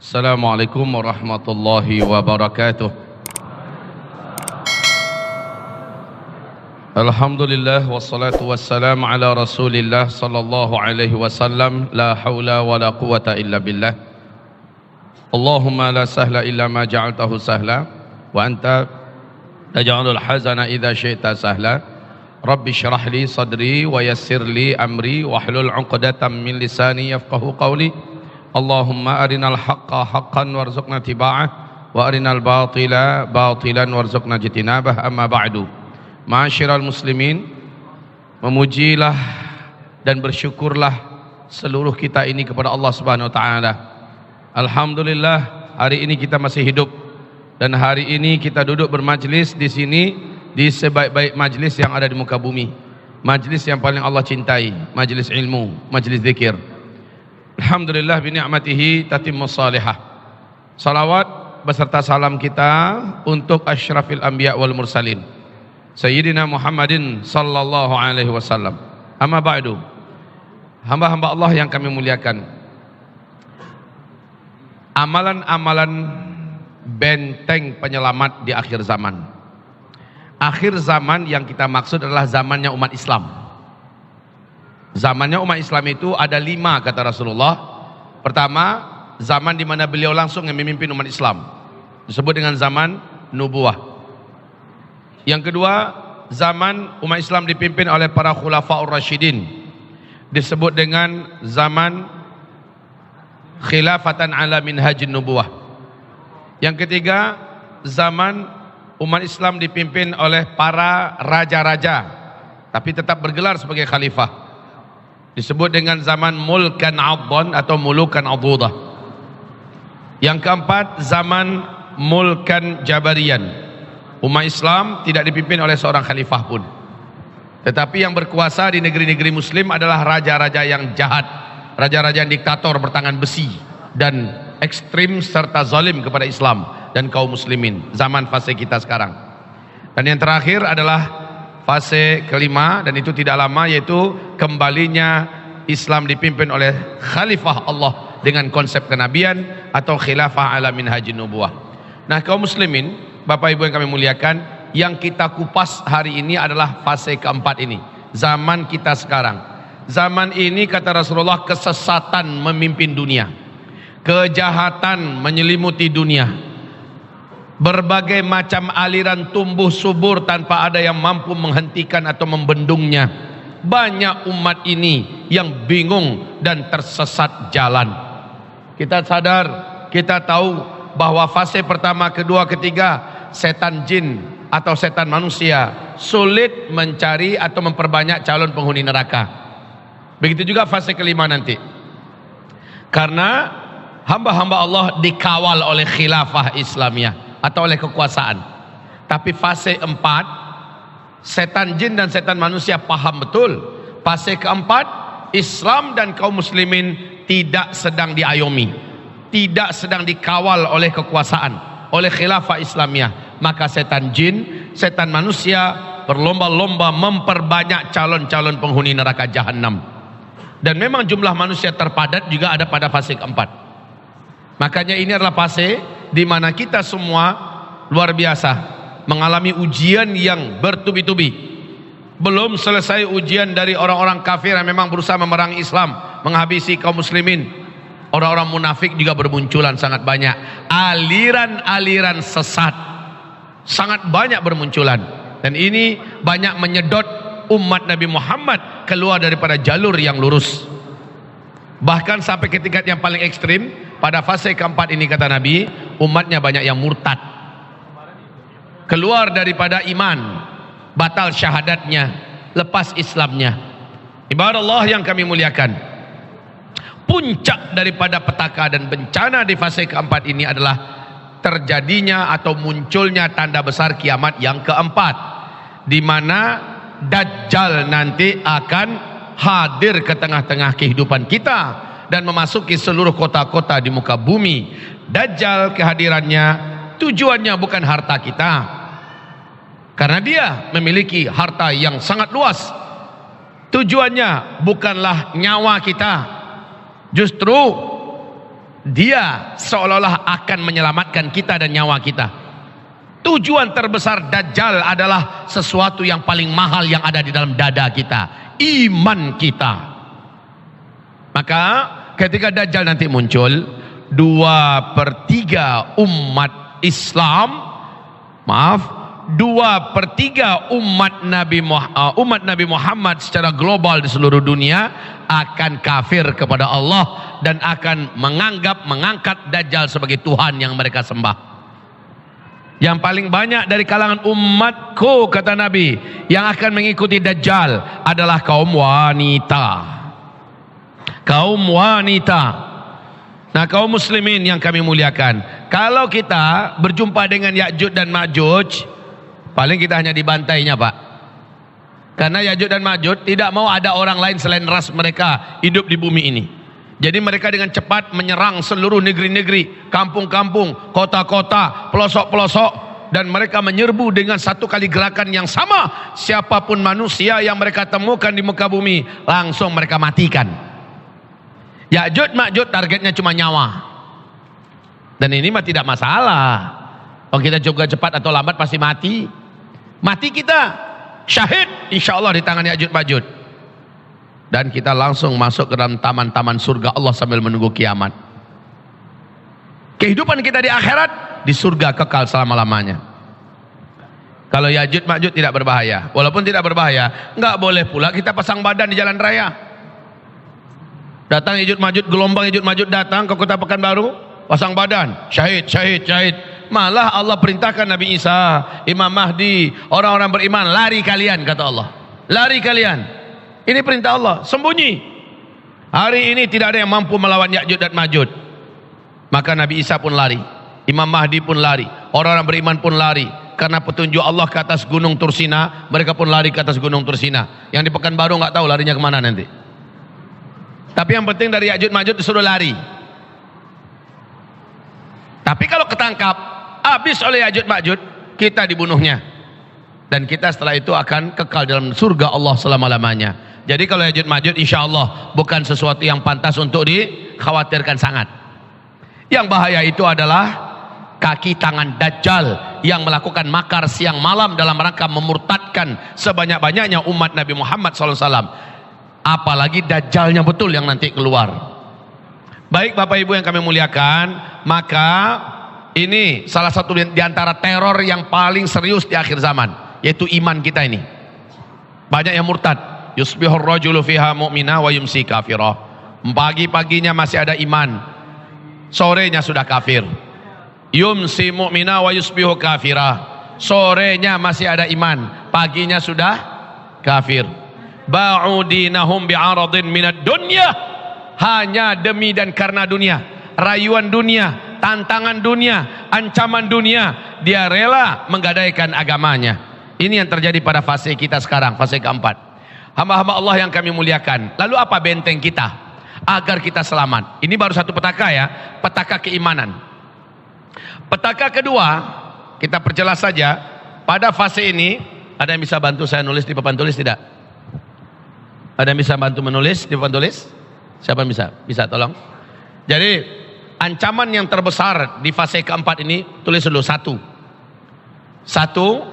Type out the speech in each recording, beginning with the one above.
Assalamualaikum warahmatullahi wabarakatuh. Alhamdulillah wassalatu wassalamu ala Rasulillah sallallahu alaihi wasallam. La haula wala quwata illa billah. Allahumma la sahla illa ma ja'altahu sahla wa anta taj'alul hazana idza syi'ta sahla. Rabbi shrah li sadri wa yassir li amri wahlul 'uqdatam min lisani yafqahu qawli. Allahumma arinal haqqa haqqan warzuqna tiba'ah wa arinal batila batilan warzuqna jitinabah. Amma ba'du. Ma'asyiral muslimin, memujilah dan bersyukurlah seluruh kita ini kepada Allah Subhanahu wa taala. Alhamdulillah, hari ini kita masih hidup dan hari ini kita duduk bermajlis di sini, di sebaik-baik majlis yang ada di muka bumi. Majlis yang paling Allah cintai, majlis ilmu, majlis zikir. Alhamdulillah bi ni'matihi tatimmus salihah. Salawat beserta salam kita untuk asyrafil anbiya wal mursalin, Sayyidina Muhammadin sallallahu alaihi wasallam. Amma ba'du. Hamba-hamba Allah yang kami muliakan, amalan-amalan benteng penyelamat di akhir zaman. Akhir zaman yang kita maksud adalah zamannya umat Islam. Zamannya umat Islam itu ada 5 kata Rasulullah. Pertama, zaman di mana beliau langsung yang memimpin umat Islam, disebut dengan zaman nubuah. Yang kedua, zaman umat Islam dipimpin oleh para khulafaur rasyidin, disebut dengan zaman khilafatan ala minhajin nubuah. Yang ketiga, zaman umat Islam dipimpin oleh para raja-raja tapi tetap bergelar sebagai khalifah, disebut dengan zaman mulkan adhan atau mulukan adhudah. Yang keempat, zaman mulkan jabarian. Umat Islam tidak dipimpin oleh seorang khalifah pun, tetapi yang berkuasa di negeri-negeri muslim adalah raja-raja yang jahat, raja-raja yang diktator bertangan besi dan ekstrim serta zalim kepada Islam dan kaum muslimin. Zaman fase kita sekarang. Dan yang terakhir adalah fase kelima, dan itu tidak lama, yaitu kembalinya Islam dipimpin oleh khalifah Allah dengan konsep kenabian atau khilafah ala minhajin nubuwah. Nah, kaum muslimin, Bapak Ibu yang kami muliakan, yang kita kupas hari ini adalah fase keempat ini, zaman kita sekarang. Zaman ini kata Rasulullah, kesesatan memimpin dunia, kejahatan menyelimuti dunia, berbagai macam aliran tumbuh subur tanpa ada yang mampu menghentikan atau membendungnya. Banyak umat ini yang bingung dan tersesat jalan. Kita sadar, kita tahu bahwa fase pertama, kedua, ketiga, setan jin atau setan manusia sulit mencari atau memperbanyak calon penghuni neraka. Begitu juga fase kelima nanti, karena hamba-hamba Allah dikawal oleh khilafah Islamiyah atau oleh kekuasaan. Tapi fase 4, setan jin dan setan manusia paham betul. Fase keempat, Islam dan kaum muslimin tidak sedang diayomi, tidak sedang dikawal oleh kekuasaan, oleh khilafah Islamiyah. Maka setan jin, setan manusia berlomba-lomba memperbanyak calon-calon penghuni neraka jahanam. Dan memang jumlah manusia terpadat juga ada pada fase keempat. Makanya ini adalah fase di mana kita semua luar biasa mengalami ujian yang bertubi-tubi. Belum selesai ujian dari orang-orang kafir yang memang berusaha memerangi Islam, menghabisi kaum muslimin. Orang-orang munafik juga bermunculan sangat banyak. Aliran-aliran sesat sangat banyak bermunculan, dan ini banyak menyedot umat Nabi Muhammad keluar daripada jalur yang lurus. Bahkan sampai ke tingkat yang paling ekstrim, pada fase keempat ini kata Nabi, umatnya banyak yang murtad, keluar daripada iman, batal syahadatnya, lepas Islamnya. Ibarat Allah yang kami muliakan, puncak daripada petaka dan bencana di fase keempat ini adalah terjadinya atau munculnya tanda besar kiamat yang keempat, di mana Dajjal nanti akan hadir ke tengah-tengah kehidupan kita dan memasuki seluruh kota-kota di muka bumi. Dajjal kehadirannya tujuannya bukan harta kita, karena dia memiliki harta yang sangat luas. Tujuannya bukanlah nyawa kita, justru Dia seolah-olah akan menyelamatkan kita dan nyawa kita. Tujuan terbesar Dajjal adalah sesuatu yang paling mahal yang ada di dalam dada kita, iman kita. Maka ketika Dajjal nanti muncul, 2/3 umat Islam, maaf, 2/3 umat Nabi Muhammad secara global di seluruh dunia akan kafir kepada Allah dan akan mengangkat Dajjal sebagai Tuhan yang mereka sembah. Yang paling banyak dari kalangan umatku, kata Nabi, yang akan mengikuti Dajjal adalah kaum wanita. Kaum wanita. Nah, kaum muslimin yang kami muliakan, kalau kita berjumpa dengan Ya'juj dan Ma'juj, paling kita hanya dibantainya, Pak. Karena Ya'juj dan Ma'juj tidak mau ada orang lain selain ras mereka hidup di bumi ini. Jadi mereka dengan cepat menyerang seluruh negeri-negeri, kampung-kampung, kota-kota, pelosok-pelosok, dan mereka menyerbu dengan satu kali gerakan yang sama. Siapapun manusia yang mereka temukan di muka bumi, langsung mereka matikan. Ya'juj Ma'juj targetnya cuma nyawa. Dan ini mah tidak masalah. Kalau kita juga cepat atau lambat pasti mati. Mati kita syahid insyaallah di tangan Ya'juj Ma'juj. Dan kita langsung masuk ke dalam taman-taman surga Allah sambil menunggu kiamat. Kehidupan kita di akhirat, di surga kekal selama-lamanya. Kalau Ya'juj Ma'juj tidak berbahaya. Walaupun tidak berbahaya, nggak boleh pula kita pasang badan di jalan raya. Datang Ya'juj Ma'juj, gelombang Ya'juj Ma'juj datang ke kota Pekanbaru, pasang badan, syahid, syahid, syahid. Malah Allah perintahkan Nabi Isa, Imam Mahdi, orang-orang beriman, lari kalian, kata Allah. Lari kalian. Ini perintah Allah, sembunyi. Hari ini tidak ada yang mampu melawan Ya'juj dan Ma'juj. Maka Nabi Isa pun lari, Imam Mahdi pun lari, orang-orang beriman pun lari. Karena petunjuk Allah ke atas gunung Tursina, mereka pun lari ke atas gunung Tursina. Yang di Pekanbaru nggak tahu larinya kemana nanti. Tapi yang penting dari Ya'juj Ma'juj disuruh lari. Tapi kalau ketangkap, habis oleh Ya'juj Ma'juj, kita dibunuhnya. Dan kita setelah itu akan kekal dalam surga Allah selama-lamanya. Jadi kalau Ya'juj Ma'juj insya Allah bukan sesuatu yang pantas untuk dikhawatirkan sangat. Yang bahaya itu adalah kaki tangan Dajjal yang melakukan makar siang malam dalam rangka memurtadkan sebanyak-banyaknya umat Nabi Muhammad SAW. Apalagi Dajjalnya betul yang nanti keluar. Baik Bapak Ibu yang kami muliakan, maka ini salah satu di antara teror yang paling serius di akhir zaman, yaitu iman kita ini. Banyak yang murtad. Yusbihur rajulu fiha mu'mina wa yumsi kafirah. Pagi-paginya masih ada iman, sorenya sudah kafir. Yumsi mu'mina wa yusbihu kafirah. Sorenya masih ada iman, paginya sudah kafir. Ba'udinahum bi'aradin minad dunya. Hanya demi dan karena dunia, rayuan dunia, tantangan dunia, ancaman dunia, dia rela menggadaikan agamanya. Ini yang terjadi pada fase kita sekarang, fase keempat. Hamba-hamba Allah yang kami muliakan, lalu apa benteng kita agar kita selamat? Ini baru satu petaka ya, petaka keimanan. Petaka kedua, kita perjelas saja. Pada fase ini, ada yang bisa bantu saya nulis di papan tulis tidak? Ada yang bisa bantu menulis di papan tulis? Siapa yang bisa? Bisa tolong? Jadi ancaman yang terbesar di fase keempat ini, tulis dulu satu. Satu,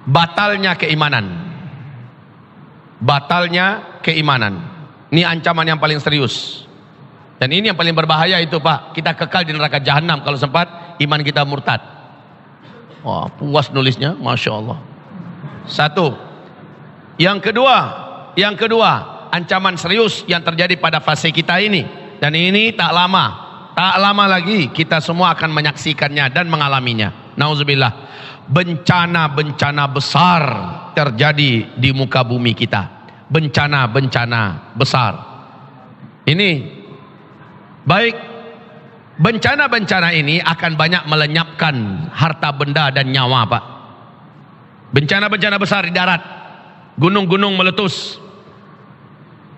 batalnya keimanan. Batalnya keimanan. Ini ancaman yang paling serius. Dan ini yang paling berbahaya itu Pak. Kita kekal di neraka jahanam kalau sempat iman kita murtad. Wah, puas nulisnya, Masya Allah. Satu. Yang kedua, ancaman serius yang terjadi pada fase kita ini. Dan ini tak lama lagi kita semua akan menyaksikannya dan mengalaminya. Nauzubillah. Bencana-bencana besar terjadi di muka bumi kita. Bencana-bencana besar. Ini baik, bencana-bencana ini akan banyak melenyapkan harta benda dan nyawa Pak. Bencana-bencana besar di darat, gunung-gunung meletus.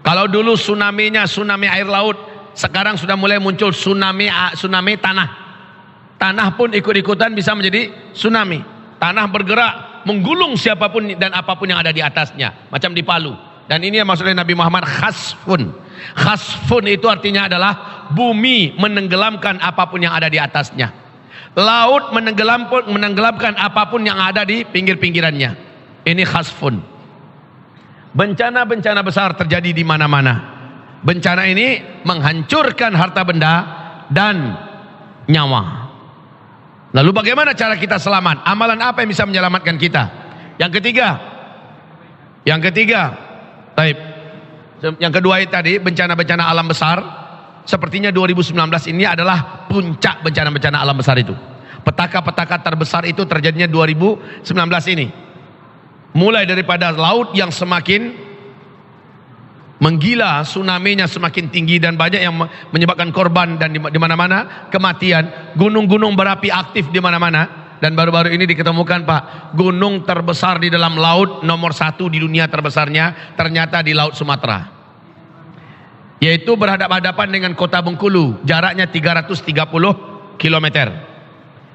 Kalau dulu tsunami-nya tsunami air laut, sekarang sudah mulai muncul tsunami tanah. Tanah pun ikut-ikutan bisa menjadi tsunami. Tanah bergerak, menggulung siapapun dan apapun yang ada di atasnya, macam di Palu. Dan ini yang maksudnya Nabi Muhammad khasfun. Khasfun itu artinya adalah bumi menenggelamkan apapun yang ada di atasnya. Laut menenggelamkan apapun yang ada di pinggir-pinggirannya. Ini khasfun. Bencana-bencana besar terjadi di mana-mana. Bencana ini menghancurkan harta benda dan nyawa. Lalu bagaimana cara kita selamat? Amalan apa yang bisa menyelamatkan kita? Yang ketiga, taib. Yang kedua tadi bencana-bencana alam besar. Sepertinya 2019 ini adalah puncak bencana-bencana alam besar itu. Petaka-petaka terbesar itu terjadinya 2019 ini. Mulai daripada laut yang semakin menggila, tsunami-nya semakin tinggi dan banyak yang menyebabkan korban dan di mana-mana kematian. Gunung-gunung berapi aktif di mana-mana. Dan baru-baru ini diketemukan Pak, gunung terbesar di dalam laut nomor 1 di dunia terbesarnya ternyata di Laut Sumatera, yaitu berhadapan-hadapan dengan kota Bengkulu, jaraknya 330 km.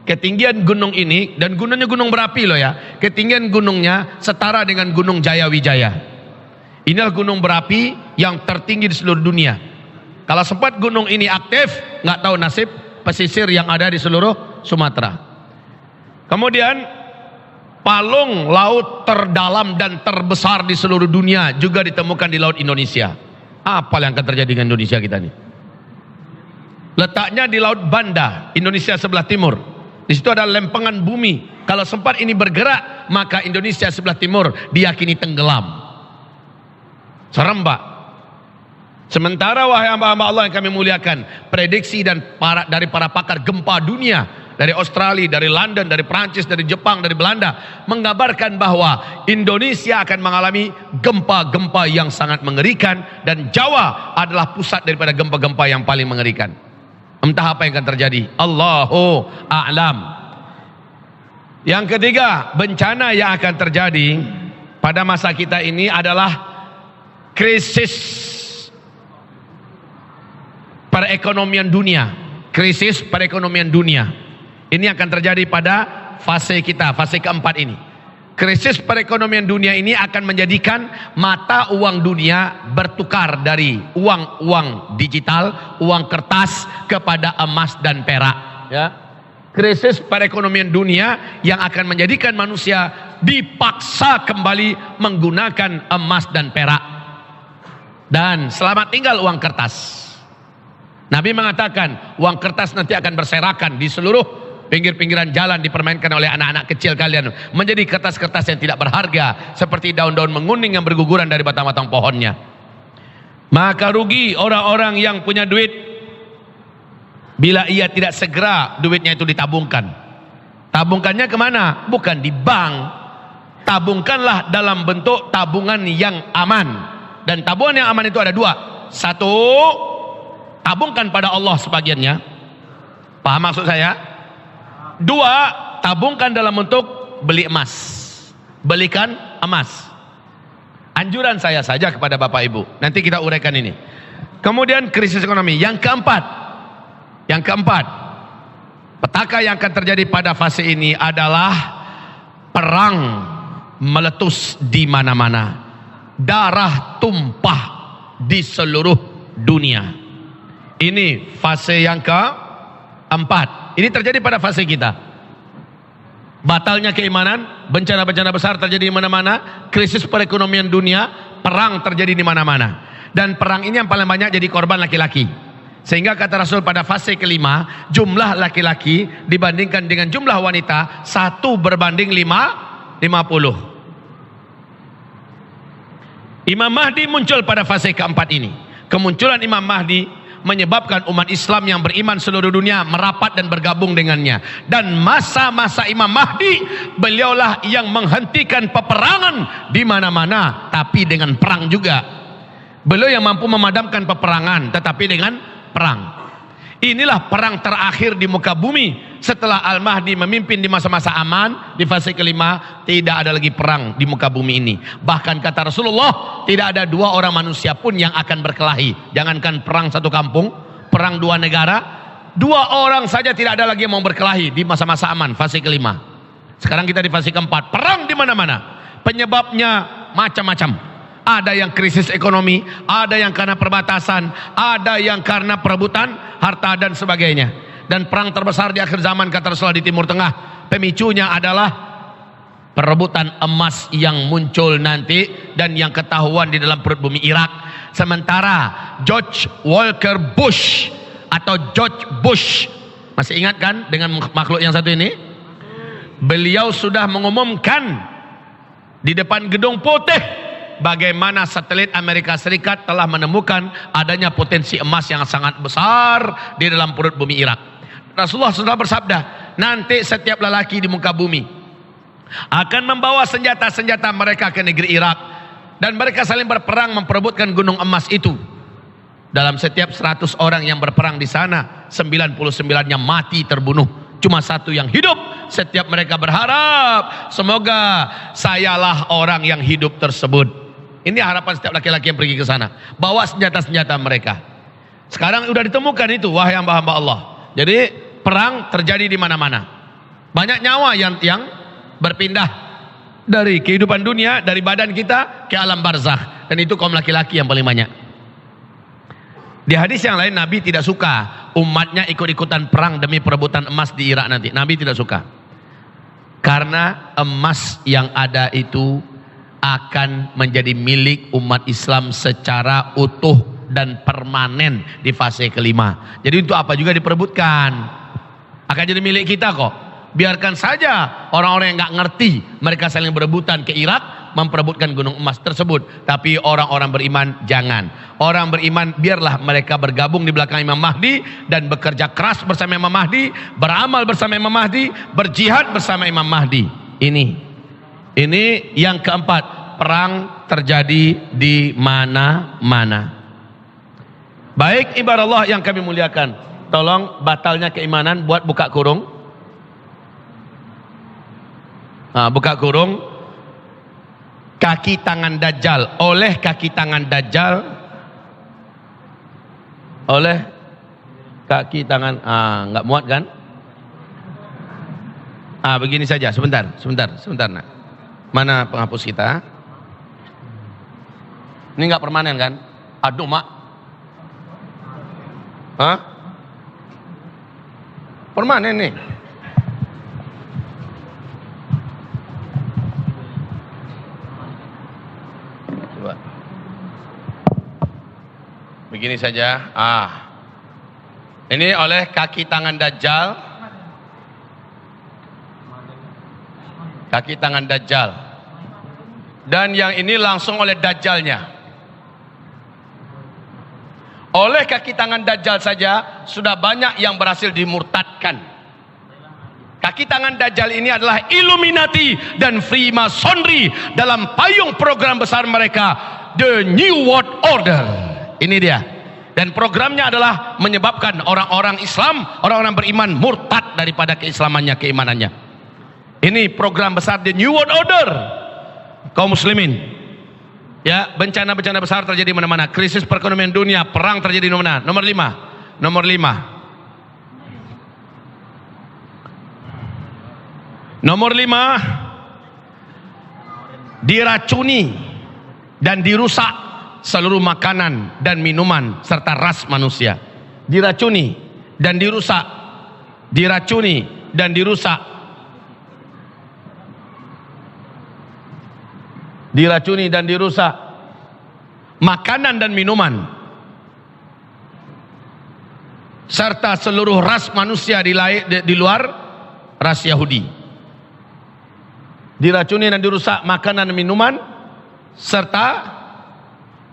Ketinggian gunung ini, dan gunungnya gunung berapi loh ya, ketinggian gunungnya setara dengan Gunung Jayawijaya. Inilah gunung berapi yang tertinggi di seluruh dunia. Kalau sempat gunung ini aktif, nggak tahu nasib pesisir yang ada di seluruh Sumatera. Kemudian palung laut terdalam dan terbesar di seluruh dunia juga ditemukan di Laut Indonesia. Apa yang akan terjadi dengan Indonesia kita ini? Letaknya di Laut Banda, Indonesia sebelah timur. Di situ ada lempengan bumi. Kalau sempat ini bergerak, maka Indonesia sebelah timur diyakini tenggelam. Serem Pak. Sementara wahai hamba-hamba Allah yang kami muliakan, prediksi dari para pakar gempa dunia, dari Australia, dari London, dari Prancis, dari Jepang, dari Belanda, menggambarkan bahwa Indonesia akan mengalami gempa-gempa yang sangat mengerikan, dan Jawa adalah pusat daripada gempa-gempa yang paling mengerikan. Entah apa yang akan terjadi, Allahu a'lam. Yang ketiga, bencana yang akan terjadi pada masa kita ini adalah krisis perekonomian dunia. Krisis perekonomian dunia ini akan terjadi pada fase kita, fase keempat ini. Krisis perekonomian dunia ini akan menjadikan mata uang dunia bertukar dari uang digital, uang kertas kepada emas dan perak. Ya. Krisis perekonomian dunia yang akan menjadikan manusia dipaksa kembali menggunakan emas dan perak. Dan selamat tinggal uang kertas. Nabi mengatakan uang kertas nanti akan berserakan di seluruh pinggir-pinggiran jalan, dipermainkan oleh anak-anak kecil kalian menjadi kertas-kertas yang tidak berharga, seperti daun-daun menguning yang berguguran dari batang-batang pohonnya. Maka rugi orang-orang yang punya duit bila ia tidak segera duitnya itu ditabungkan. Tabungkannya kemana? Bukan di bank. Tabungkanlah dalam bentuk tabungan yang aman. Dan tabungan yang aman itu ada dua. Satu, tabungkan pada Allah sebagiannya. Paham maksud saya? Dua, tabungkan dalam bentuk beli emas. Belikan emas. Anjuran saya saja kepada Bapak Ibu. Nanti kita uraikan ini. Kemudian krisis ekonomi. Yang keempat, petaka yang akan terjadi pada fase ini adalah perang meletus di mana-mana. Darah tumpah di seluruh dunia. Ini fase yang keempat. Ini terjadi pada fase kita. Batalnya keimanan, bencana-bencana besar terjadi di mana-mana, krisis perekonomian dunia, perang terjadi di mana-mana. Dan perang ini yang paling banyak jadi korban laki-laki. Sehingga kata Rasul pada fase kelima, jumlah laki-laki dibandingkan dengan jumlah wanita 1 berbanding 50. Imam Mahdi muncul pada fase keempat ini. Kemunculan Imam Mahdi menyebabkan umat Islam yang beriman seluruh dunia merapat dan bergabung dengannya. Dan masa-masa Imam Mahdi, beliaulah yang menghentikan peperangan di mana-mana, tapi dengan perang juga. Beliau yang mampu memadamkan peperangan, tetapi dengan perang. Inilah perang terakhir di muka bumi. Setelah Al-Mahdi memimpin di masa-masa aman, di fase kelima, tidak ada lagi perang di muka bumi ini. Bahkan kata Rasulullah, tidak ada 2 orang manusia pun yang akan berkelahi. Jangankan perang 1 kampung, perang 2 negara, 2 orang saja tidak ada lagi yang mau berkelahi di masa-masa aman, fase kelima. Sekarang kita di fase keempat, perang di mana-mana. Penyebabnya macam-macam. ada yang krisis ekonomi, ada yang karena perbatasan, ada yang karena perebutan harta dan sebagainya. Dan perang terbesar di akhir zaman kata Rasulullah di Timur Tengah, pemicunya adalah perebutan emas yang muncul nanti dan yang ketahuan di dalam perut bumi Irak. Sementara George Walker Bush atau George Bush, masih ingat kan dengan makhluk yang satu ini? Beliau sudah mengumumkan di depan Gedung Putih bagaimana satelit Amerika Serikat telah menemukan adanya potensi emas yang sangat besar di dalam perut bumi Irak. Rasulullah sudah bersabda, nanti setiap lelaki di muka bumi akan membawa senjata-senjata mereka ke negeri Irak, dan mereka saling berperang memperebutkan gunung emas itu. Dalam setiap 100 orang yang berperang di sana, 99-nya mati terbunuh, cuma satu yang hidup. Setiap mereka berharap, semoga sayalah orang yang hidup tersebut. Ini harapan setiap laki-laki yang pergi ke sana, bawa senjata-senjata mereka. Sekarang sudah ditemukan itu, wahai hamba-hamba Allah. Jadi perang terjadi di mana-mana. Banyak nyawa yang berpindah dari kehidupan dunia, dari badan kita ke alam barzakh, dan itu kaum laki-laki yang paling banyak. Di hadis yang lain, Nabi tidak suka umatnya ikut-ikutan perang demi perebutan emas di Irak nanti. Nabi tidak suka, karena emas yang ada itu akan menjadi milik umat Islam secara utuh dan permanen di fase kelima. Jadi untuk apa juga diperebutkan, akan jadi milik kita kok. Biarkan saja orang-orang yang nggak ngerti, mereka saling berebutan ke Irak memperebutkan gunung emas tersebut. Tapi orang-orang beriman jangan. Orang beriman biarlah mereka bergabung di belakang Imam Mahdi dan bekerja keras bersama Imam Mahdi, beramal bersama Imam Mahdi, berjihad bersama Imam Mahdi. Ini yang keempat, perang terjadi di mana-mana. Baik ibarat Allah yang kami muliakan, tolong batalnya keimanan buat buka kurung. Buka kurung. Kaki tangan Dajjal, oleh kaki tangan Dajjal, oleh kaki tangan, nggak muat kan? Begini saja, sebentar nak. Mana penghapus kita? Ini nggak permanen kan? Aduh mak. Permanen nih. Coba. Begini saja. Ini oleh kaki tangan Dajjal. Kaki tangan Dajjal. Dan yang ini langsung oleh Dajjalnya. Oleh kaki tangan Dajjal saja sudah banyak yang berhasil dimurtadkan. Kaki tangan Dajjal ini adalah Illuminati dan Freemasonry dalam payung program besar mereka, The New World Order. Ini dia. Dan programnya adalah menyebabkan orang-orang Islam, orang-orang beriman murtad daripada keislamannya, keimanannya. Ini program besar The New World Order. Kaum muslimin, ya, bencana-bencana besar terjadi mana-mana. Krisis perekonomian dunia, perang terjadi di mana? Nomor 5, diracuni dan dirusak seluruh makanan dan minuman serta ras manusia. Diracuni dan dirusak. Diracuni dan dirusak. Diracuni dan dirusak makanan dan minuman serta seluruh ras manusia di luar ras Yahudi. Diracuni dan dirusak makanan dan minuman serta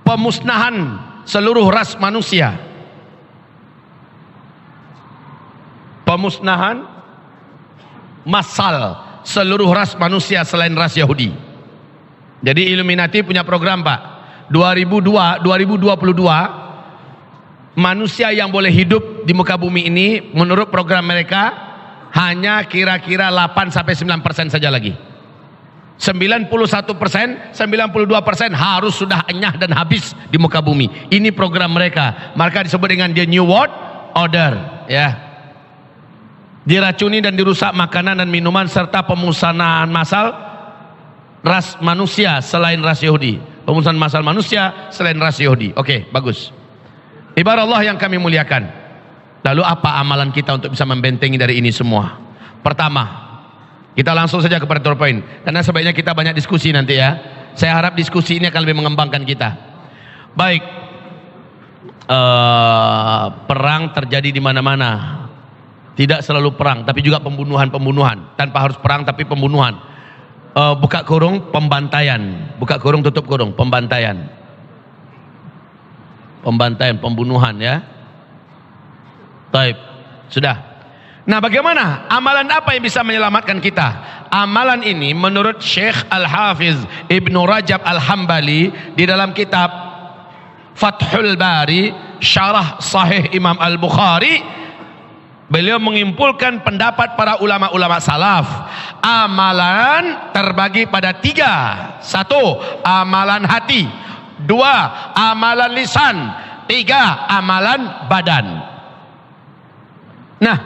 pemusnahan seluruh ras manusia. Pemusnahan massal seluruh ras manusia selain ras Yahudi. Jadi Illuminati punya program Pak, 2022 manusia yang boleh hidup di muka bumi ini menurut program mereka hanya kira-kira 8-9% saja lagi. 91%, 92% harus sudah enyah dan habis di muka bumi. Ini program mereka. Maka disebut dengan The New World Order, ya. Diracuni dan dirusak makanan dan minuman serta pemusnahan massal ras manusia selain ras Yahudi. Pemusnahan massal manusia selain ras Yahudi. Oke, bagus. Ibarat Allah yang kami muliakan. Lalu apa amalan kita untuk bisa membentengi dari ini semua? Pertama, kita langsung saja kepada poin, karena sebaiknya kita banyak diskusi nanti ya. Saya harap diskusi ini akan lebih mengembangkan kita. Baik, perang terjadi di mana-mana. Tidak selalu perang, tapi juga pembunuhan-pembunuhan. Tanpa harus perang, tapi pembunuhan. Buka kurung, pembantaian. Buka kurung, tutup kurung, pembantaian. Pembantaian, pembunuhan ya. Taib, sudah. Nah, bagaimana? Amalan apa yang bisa menyelamatkan kita? Amalan ini menurut Syekh Al-Hafiz Ibnu Rajab Al-Hambali di dalam kitab Fathul Bari, Syarah Sahih Imam Al-Bukhari, beliau mengimpulkan pendapat para ulama-ulama salaf. Amalan terbagi pada 3. 1, amalan hati. 2, amalan lisan. 3, amalan badan. Nah,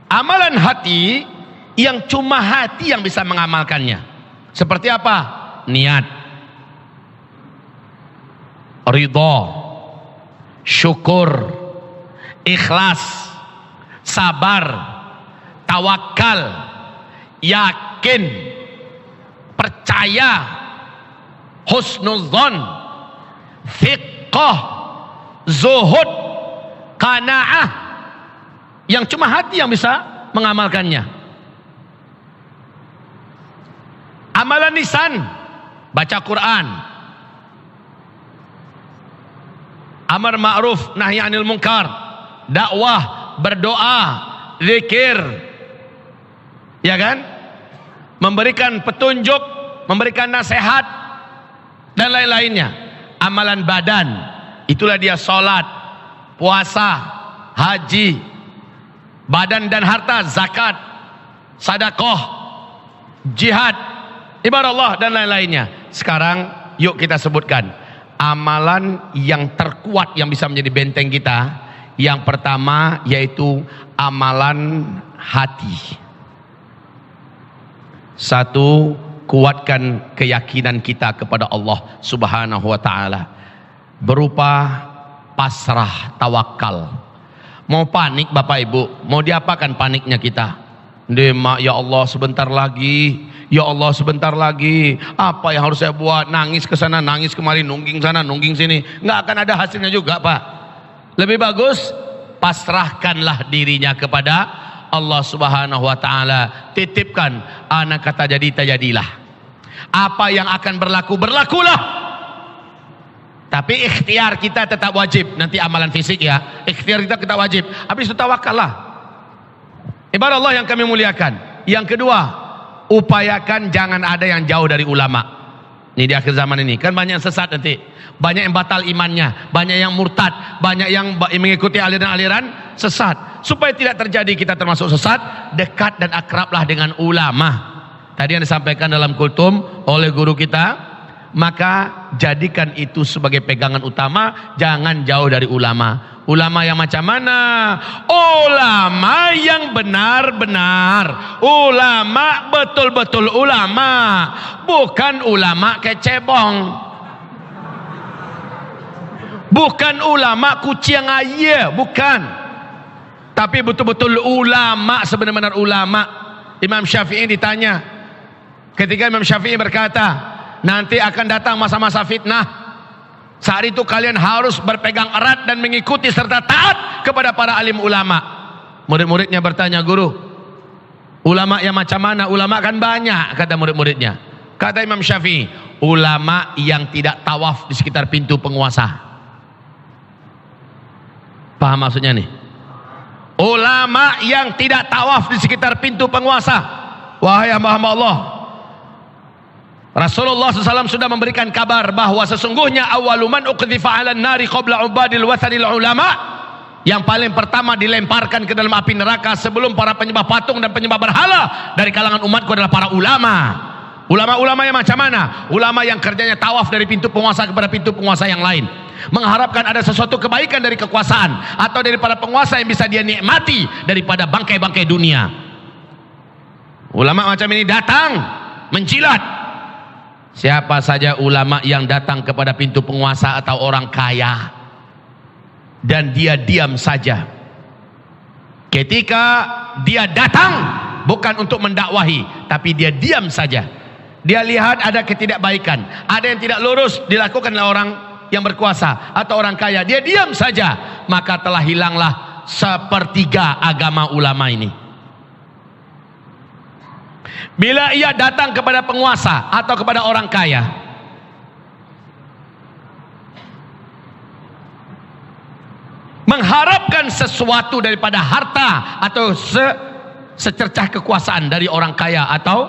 amalan hati yang cuma hati yang bisa mengamalkannya. Seperti apa? Niat, ridha, syukur, ikhlas, sabar, tawakal, yakin, percaya, husnuzon, fiqh, zuhud, qanaah. Yang cuma hati yang bisa mengamalkannya. Amalan lisan, baca Quran, amar ma'ruf nahi anil munkar, dakwah, berdoa, zikir, ya kan, memberikan petunjuk, memberikan nasihat dan lain-lainnya. Amalan badan, itulah dia salat, puasa, haji, badan dan harta, zakat, sedekah, jihad, ibarat Allah dan lain-lainnya. Sekarang yuk kita sebutkan amalan yang terkuat yang bisa menjadi benteng kita. Yang pertama yaitu amalan hati. 1, kuatkan keyakinan kita kepada Allah Subhanahu wa taala berupa pasrah, tawakal. Mau panik Bapak Ibu, mau diapakan paniknya kita? Ya Allah sebentar lagi, ya Allah sebentar lagi. Apa yang harus saya buat? Nangis ke sana, nangis kemari, nungging sana, nungging sini. Nggak akan ada hasilnya juga Pak. Lebih bagus pasrahkanlah dirinya kepada Allah Subhanahu wa taala. Titipkan, anak kata jadi tak jadilah. Apa yang akan berlaku, berlakulah. Tapi ikhtiar kita tetap wajib. Nanti amalan fisik ya, ikhtiar kita tetap wajib. Habis itu tawakallah. Ibarat Allah yang kami muliakan. Yang kedua, upayakan jangan ada yang jauh dari ulama. Ini di akhir zaman ini kan banyak yang sesat nanti, banyak yang batal imannya, banyak yang murtad, banyak yang mengikuti aliran-aliran sesat. Supaya tidak terjadi kita termasuk sesat, dekat dan akrablah dengan ulama. Tadi yang disampaikan dalam kultum oleh guru kita, maka jadikan itu sebagai pegangan utama, jangan jauh dari ulama. Ulama yang macam mana? Ulama yang benar-benar, ulama betul-betul ulama, bukan ulama kecebong, bukan ulama kucing aja, bukan. Tapi betul-betul ulama, sebenar-benar ulama. Imam Syafi'i ditanya, ketika Imam Syafi'i berkata, nanti akan datang masa-masa fitnah. Saat itu kalian harus berpegang erat dan mengikuti serta taat kepada para alim ulama. Murid-muridnya bertanya, guru, ulama yang macam mana? Ulama kan banyak, kata murid-muridnya. Kata Imam Syafi'i, ulama yang tidak tawaf di sekitar pintu penguasa. Paham maksudnya nih? Ulama yang tidak tawaf di sekitar pintu penguasa. Wahai hamba-hamba Allah, Rasulullah SAW sudah memberikan kabar bahwa sesungguhnya awaluman uqdhifa 'alan nari qabla ubadil wathanil ulama, yang paling pertama dilemparkan ke dalam api neraka sebelum para penyembah patung dan penyembah berhala dari kalangan umatku adalah para ulama. Ulama-ulama yang macam mana? Ulama yang kerjanya tawaf dari pintu penguasa kepada pintu penguasa yang lain, mengharapkan ada sesuatu kebaikan dari kekuasaan atau dari para penguasa yang bisa dia nikmati daripada bangkai-bangkai dunia. Ulama macam ini datang menjilat Siapa saja ulama yang datang kepada pintu penguasa atau orang kaya dan dia diam saja ketika dia datang, bukan untuk mendakwahi, tapi dia diam saja, dia lihat ada ketidakbaikan, ada yang tidak lurus dilakukan oleh orang yang berkuasa atau orang kaya, dia diam saja, maka telah hilanglah sepertiga agama ulama ini. Bila ia datang kepada penguasa atau kepada orang kaya, mengharapkan sesuatu daripada harta atau secercah kekuasaan dari orang kaya atau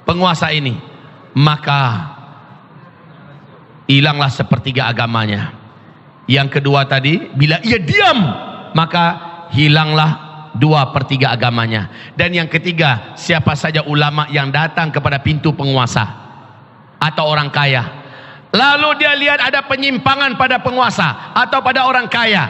penguasa ini, maka hilanglah sepertiga agamanya. Yang kedua tadi, bila ia diam, maka hilanglah 2/3 agamanya. Dan yang ketiga, siapa saja ulama yang datang kepada pintu penguasa atau orang kaya, lalu dia lihat ada penyimpangan pada penguasa atau pada orang kaya,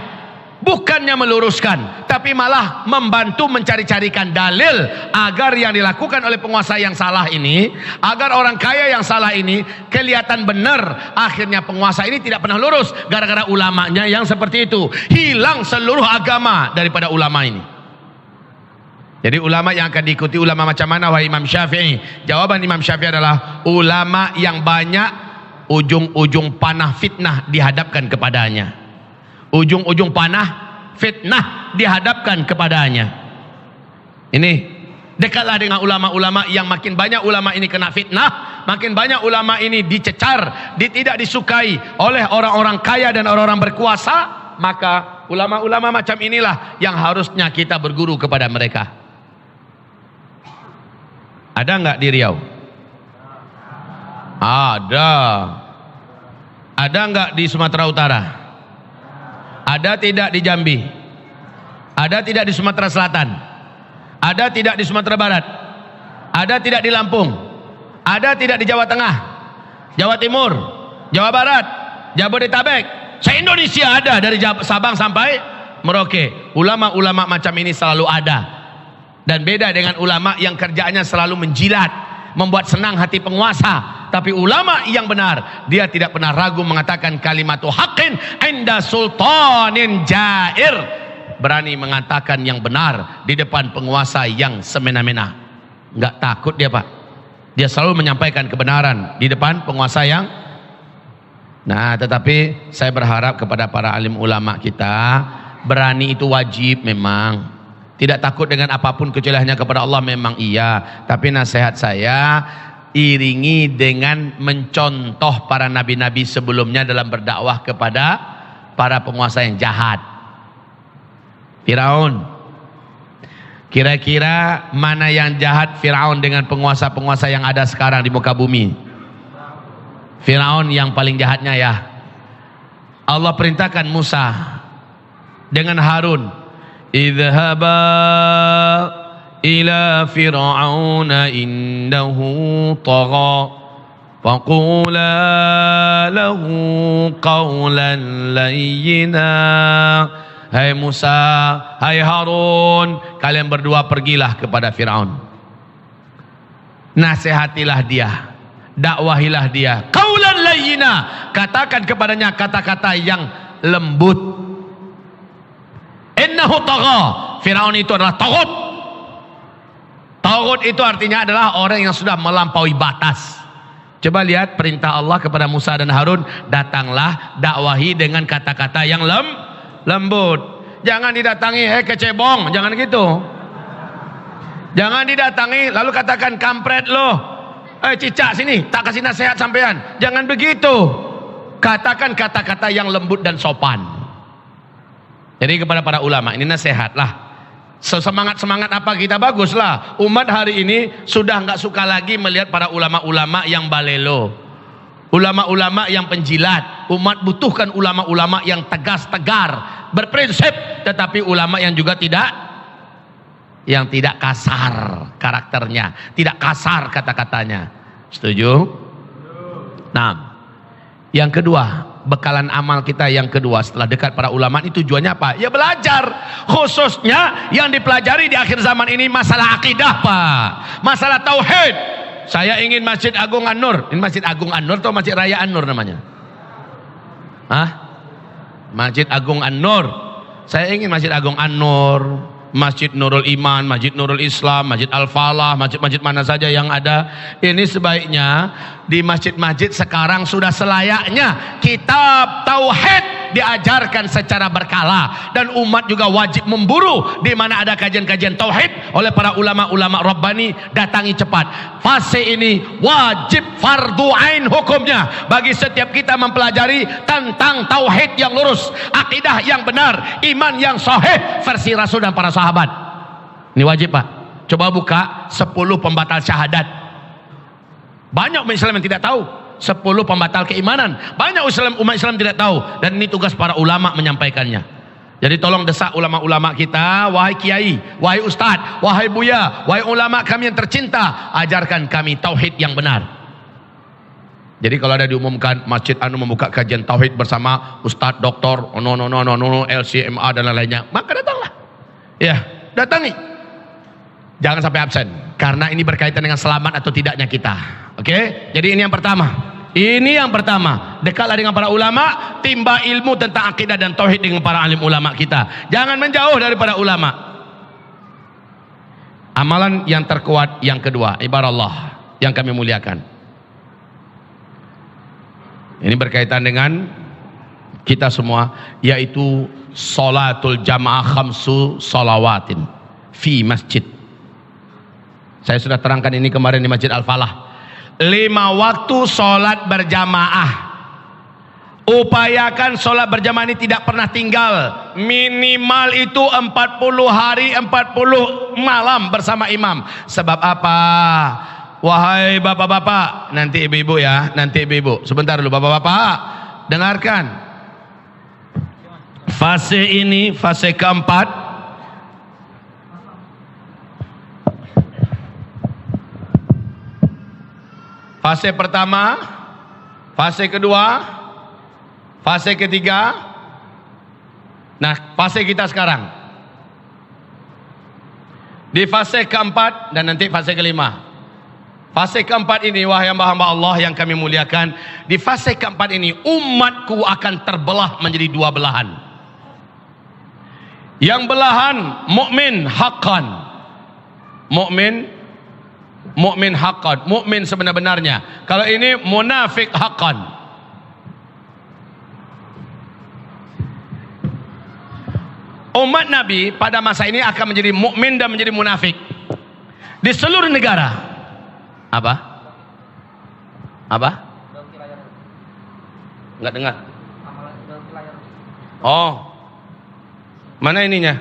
bukannya meluruskan, tapi malah membantu mencari-carikan dalil agar yang dilakukan oleh penguasa yang salah ini, agar orang kaya yang salah ini kelihatan benar. Akhirnya penguasa ini tidak pernah lurus gara-gara ulamanya yang seperti itu. Hilang seluruh agama daripada ulama ini. Jadi ulama yang akan diikuti ulama macam mana wahai Imam Syafi'i? Jawaban Imam Syafi'i adalah ulama yang banyak ujung-ujung panah fitnah dihadapkan kepadanya. Ujung-ujung panah fitnah dihadapkan kepadanya. Ini dekatlah dengan ulama-ulama yang makin banyak ulama ini kena fitnah, makin banyak ulama ini dicecar, tidak disukai oleh orang-orang kaya dan orang-orang berkuasa, maka ulama-ulama macam inilah yang harusnya kita berguru kepada mereka. Ada enggak di Riau? Ada. Ada enggak di Sumatera Utara? Ada tidak di Jambi? Ada tidak di Sumatera Selatan? Ada tidak di Sumatera Barat? Ada tidak di Lampung? Ada tidak di Jawa Tengah? Jawa Timur? Jawa Barat? Jabodetabek? Se-Indonesia ada, dari Sabang sampai Merauke. Ulama-ulama macam ini selalu ada. Dan beda dengan ulama yang kerjaannya selalu menjilat, membuat senang hati penguasa. Tapi ulama yang benar, dia tidak pernah ragu mengatakan kalimatu haqqin inda sultanin jair. Berani mengatakan yang benar di depan penguasa yang semena-mena. Enggak takut dia, Pak. Dia selalu menyampaikan kebenaran di depan penguasa yang. Nah, tetapi saya berharap kepada para alim ulama kita, berani itu wajib memang. Tidak takut dengan apapun kecuali hanya kepada Allah memang iya. Tapi nasihat saya, iringi dengan mencontoh para nabi-nabi sebelumnya dalam berdakwah kepada para penguasa yang jahat. Firaun, kira-kira mana yang jahat Firaun dengan penguasa-penguasa yang ada sekarang di muka bumi? Firaun yang paling jahatnya ya. Allah perintahkan Musa dengan Harun, idhaba ila fir'auna innahu tagha faqula lahu qawlan layyina. Hai Musa, hai Harun, kalian berdua pergilah kepada Firaun, nasihatilah dia, dakwahilah dia, qawlan layyina, katakan kepadanya kata-kata yang lembut. Innahu tagha, Firaun itu adalah taghut. Taghut itu artinya adalah orang yang sudah melampaui batas. Coba lihat perintah Allah kepada Musa dan Harun, datanglah dakwahi dengan kata-kata yang lembut. Jangan didatangi kecebong, jangan gitu. Jangan didatangi lalu katakan kampret lo, cicak sini, tak kasih nasihat sampean. Jangan begitu. Katakan kata-kata yang lembut dan sopan. Jadi kepada para ulama ini nasihat lah. Semangat-semangat apa kita, baguslah. Umat hari ini sudah nggak suka lagi melihat para ulama-ulama yang balelo, ulama-ulama yang penjilat. Umat butuhkan ulama-ulama yang tegas, tegar, berprinsip, tetapi ulama yang juga tidak kasar karakternya, tidak kasar kata-katanya. Setuju? Nah, yang kedua, bekalan amal kita yang kedua setelah dekat para ulama itu tujuannya apa? Ya belajar. Khususnya yang dipelajari di akhir zaman ini masalah akidah, Pak. Masalah tauhid. Saya ingin Masjid Agung An-Nur. Ini Masjid Agung An-Nur atau Masjid Raya An-Nur namanya? Hah? Masjid Agung An-Nur. Saya ingin Masjid Agung An-Nur, Masjid Nurul Iman, Masjid Nurul Islam, Masjid Al-Falah, masjid-masjid mana saja yang ada. Ini sebaiknya di masjid-masjid sekarang sudah selayaknya kitab tauhid diajarkan secara berkala, dan umat juga wajib memburu di mana ada kajian-kajian tauhid oleh para ulama-ulama Rabbani, datangi cepat. Fase ini wajib fardu ain hukumnya bagi setiap kita mempelajari tentang tauhid yang lurus, akidah yang benar, iman yang sahih versi Rasul dan para sahabat. Ini wajib, Pak. Coba buka 10 pembatal syahadat. Banyak umat Islam yang tidak tahu 10 pembatal keimanan. Banyak umat Islam tidak tahu, dan ini tugas para ulama menyampaikannya. Jadi tolong desak ulama-ulama kita, wahai kiai, wahai ustadz, wahai buya, wahai ulama kami yang tercinta, ajarkan kami tauhid yang benar. Jadi kalau ada diumumkan Masjid Anu membuka kajian tauhid bersama ustadz, doktor, LCMA dan lain-lainnya, maka datanglah. Ya, datangi. Jangan sampai absen, karena ini berkaitan dengan selamat atau tidaknya kita. Oke? Jadi ini yang pertama. Ini yang pertama. Dekatlah dengan para ulama, timba ilmu tentang akidah dan tauhid dengan para alim ulama kita. Jangan menjauh daripada ulama. Amalan yang terkuat yang kedua, ibarat Allah yang kami muliakan. Ini berkaitan dengan kita semua, yaitu salatul jamaah khamsu salawatin fi masjid. Saya sudah terangkan ini kemarin di Masjid Al-Falah. 5 waktu sholat berjamaah. Upayakan sholat berjamaah ini tidak pernah tinggal. Minimal itu 40 hari 40 malam bersama imam. Sebab apa? Wahai bapak-bapak, nanti ibu-ibu ya, nanti ibu-ibu. Sebentar dulu bapak-bapak, dengarkan. Fase ini, fase keempat. Fase pertama, fase kedua, fase ketiga. Nah, fase kita sekarang di fase keempat dan nanti fase kelima. Fase keempat ini, wahai hamba-hamba Allah yang kami muliakan, di fase keempat ini umatku akan terbelah menjadi 2 belahan. Yang belahan mukmin haqqan, mukmin haqqan, mukmin sebenar-benarnya. Kalau ini munafik haqqan. Umat Nabi pada masa ini akan menjadi mukmin dan menjadi munafik di seluruh negara. Apa? Enggak dengar. Oh, mana ininya?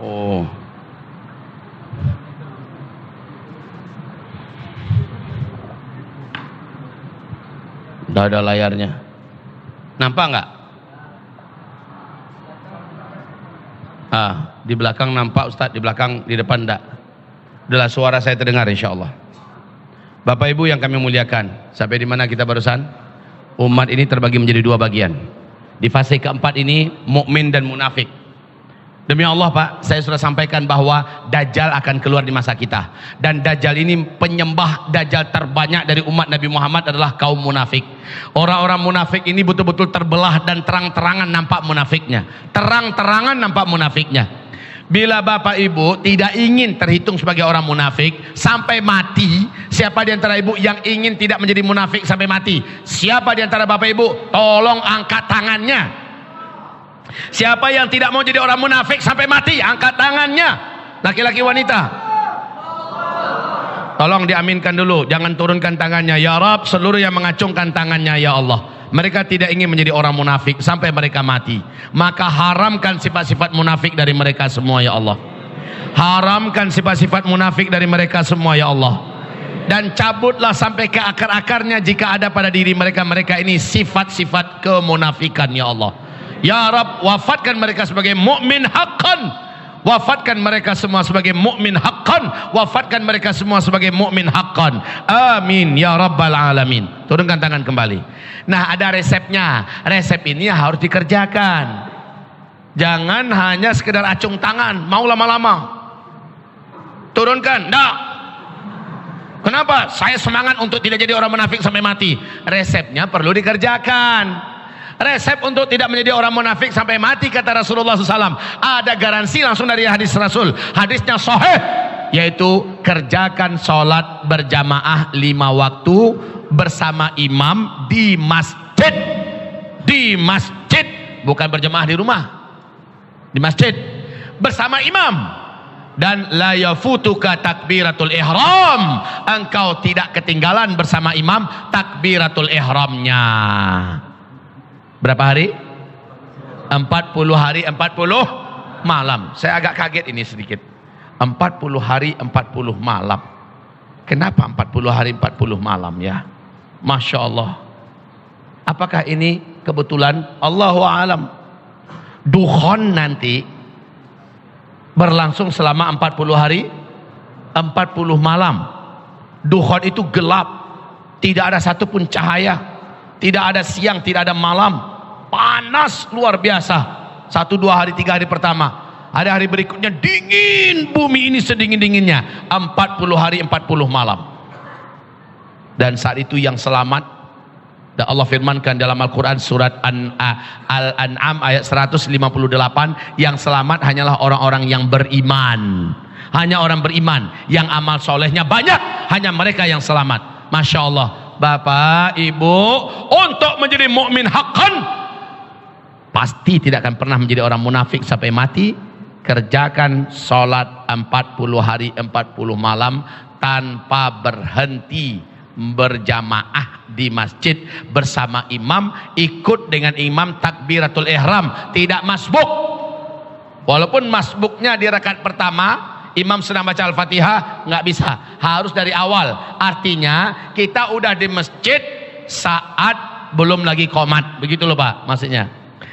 Oh, udah ada layarnya. Nampak nggak? Di belakang nampak Ustadz, di belakang, di depan enggak. Adalah suara saya terdengar insya Allah. Bapak Ibu yang kami muliakan, sampai di mana kita barusan? Umat ini terbagi menjadi 2 bagian. Di fase keempat ini mukmin dan munafik. Demi Allah Pak, saya sudah sampaikan bahwa Dajjal akan keluar di masa kita. Dan Dajjal ini penyembah Dajjal terbanyak dari umat Nabi Muhammad adalah kaum munafik. Orang-orang munafik ini betul-betul terbelah dan terang-terangan nampak munafiknya. Terang-terangan nampak munafiknya. Bila Bapak Ibu tidak ingin terhitung sebagai orang munafik sampai mati, siapa di antara Ibu yang ingin tidak menjadi munafik sampai mati? Siapa di antara Bapak Ibu? Tolong angkat tangannya. Siapa yang tidak mau jadi orang munafik sampai mati? Angkat tangannya. Laki-laki wanita. Tolong diaminkan dulu. Jangan turunkan tangannya. Ya Rabb, seluruh yang mengacungkan tangannya ya Allah, mereka tidak ingin menjadi orang munafik sampai mereka mati. Maka haramkan sifat-sifat munafik dari mereka semua ya Allah. Haramkan sifat-sifat munafik dari mereka semua ya Allah. Dan cabutlah sampai ke akar-akarnya jika ada pada diri mereka ini sifat-sifat kemunafikan ya Allah. Ya Rabb, wafatkan mereka sebagai mukmin haqqan. Wafatkan mereka semua sebagai mukmin haqqan. Wafatkan mereka semua sebagai mukmin haqqan. Amin ya rabbal alamin. Turunkan tangan kembali. Nah, ada resepnya. Resep ini harus dikerjakan. Jangan hanya sekedar acung tangan, mau lama-lama. Turunkan. Enggak. Kenapa? Saya semangat untuk tidak jadi orang munafik sampai mati. Resepnya perlu dikerjakan. Resep untuk tidak menjadi orang munafik sampai mati, kata Rasulullah SAW, ada garansi langsung dari hadis Rasul. Hadisnya sahih, yaitu kerjakan sholat berjamaah 5 waktu bersama imam di masjid. Di masjid, bukan berjamaah di rumah, di masjid bersama imam. Dan la yafutuka takbiratul ihram, engkau tidak ketinggalan bersama imam takbiratul ihramnya. Berapa hari? 40 hari 40 malam. Saya agak kaget ini sedikit. 40 hari 40 malam. Kenapa 40 hari 40 malam ya? Masya Allah. Apakah ini kebetulan? Allahu a'lam. Dukhon nanti berlangsung selama 40 hari 40 malam. Dukhon itu gelap, tidak ada satupun cahaya, tidak ada siang, tidak ada malam, panas luar biasa. 1, 2 hari, 3 hari pertama. Ada hari berikutnya dingin, bumi ini sedingin-dinginnya. 40 hari 40 malam. Dan saat itu yang selamat, dan Allah firmankan dalam Al-Quran surat Al-An'am ayat 158, yang selamat hanyalah orang-orang yang beriman. Hanya orang beriman yang amal solehnya banyak, hanya mereka yang selamat. Masya Allah. Bapak, Ibu, untuk menjadi mukmin haqqan, pasti tidak akan pernah menjadi orang munafik sampai mati. Kerjakan sholat 40 hari 40 malam tanpa berhenti, berjamaah di masjid bersama imam, ikut dengan imam takbiratul ihram, tidak masbuk. Walaupun masbuknya di rakaat pertama, imam sedang baca Al-Fatihah, nggak bisa, harus dari awal. Artinya kita udah di masjid saat belum lagi qomat, begitu loh Pak maksudnya.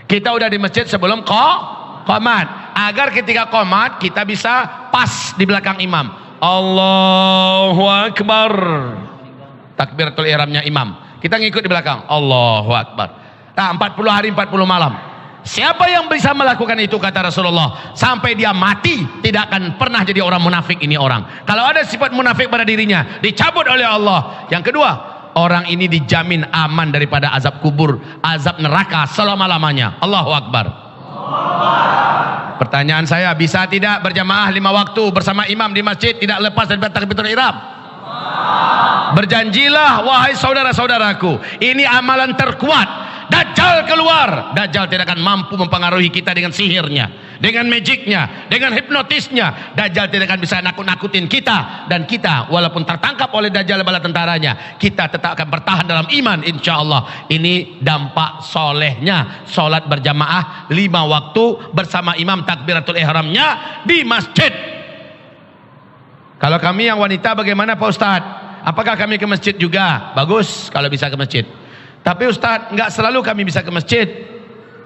Kita udah di masjid sebelum qomat, agar ketika qomat kita bisa pas di belakang imam. Allahu Akbar, takbiratul ihramnya imam, kita ngikut di belakang. Allahu Akbar. Nah, 40 hari 40 malam. Siapa yang bisa melakukan itu, kata Rasulullah, sampai dia mati tidak akan pernah jadi orang munafik ini orang. Kalau ada sifat munafik pada dirinya, dicabut oleh Allah. Yang kedua, orang ini dijamin aman daripada azab kubur, azab neraka selama-lamanya. Allahu Akbar. Pertanyaan saya, bisa tidak berjamaah 5 waktu bersama imam di masjid tidak lepas dari takbiratul ihram? Berjanjilah wahai saudara-saudaraku, ini amalan terkuat. Dajjal keluar, Dajjal tidak akan mampu mempengaruhi kita dengan sihirnya, dengan magicnya, dengan hipnotisnya. Dajjal tidak akan bisa nakut-nakutin kita, dan kita walaupun tertangkap oleh Dajjal bala tentaranya, kita tetap akan bertahan dalam iman insya Allah. Ini dampak solehnya sholat berjamaah 5 waktu bersama imam takbiratul ihramnya di masjid. Kalau kami yang wanita bagaimana Pak Ustadz? Apakah kami ke masjid juga? Bagus kalau bisa ke masjid. Tapi Ustadz, nggak selalu kami bisa ke masjid.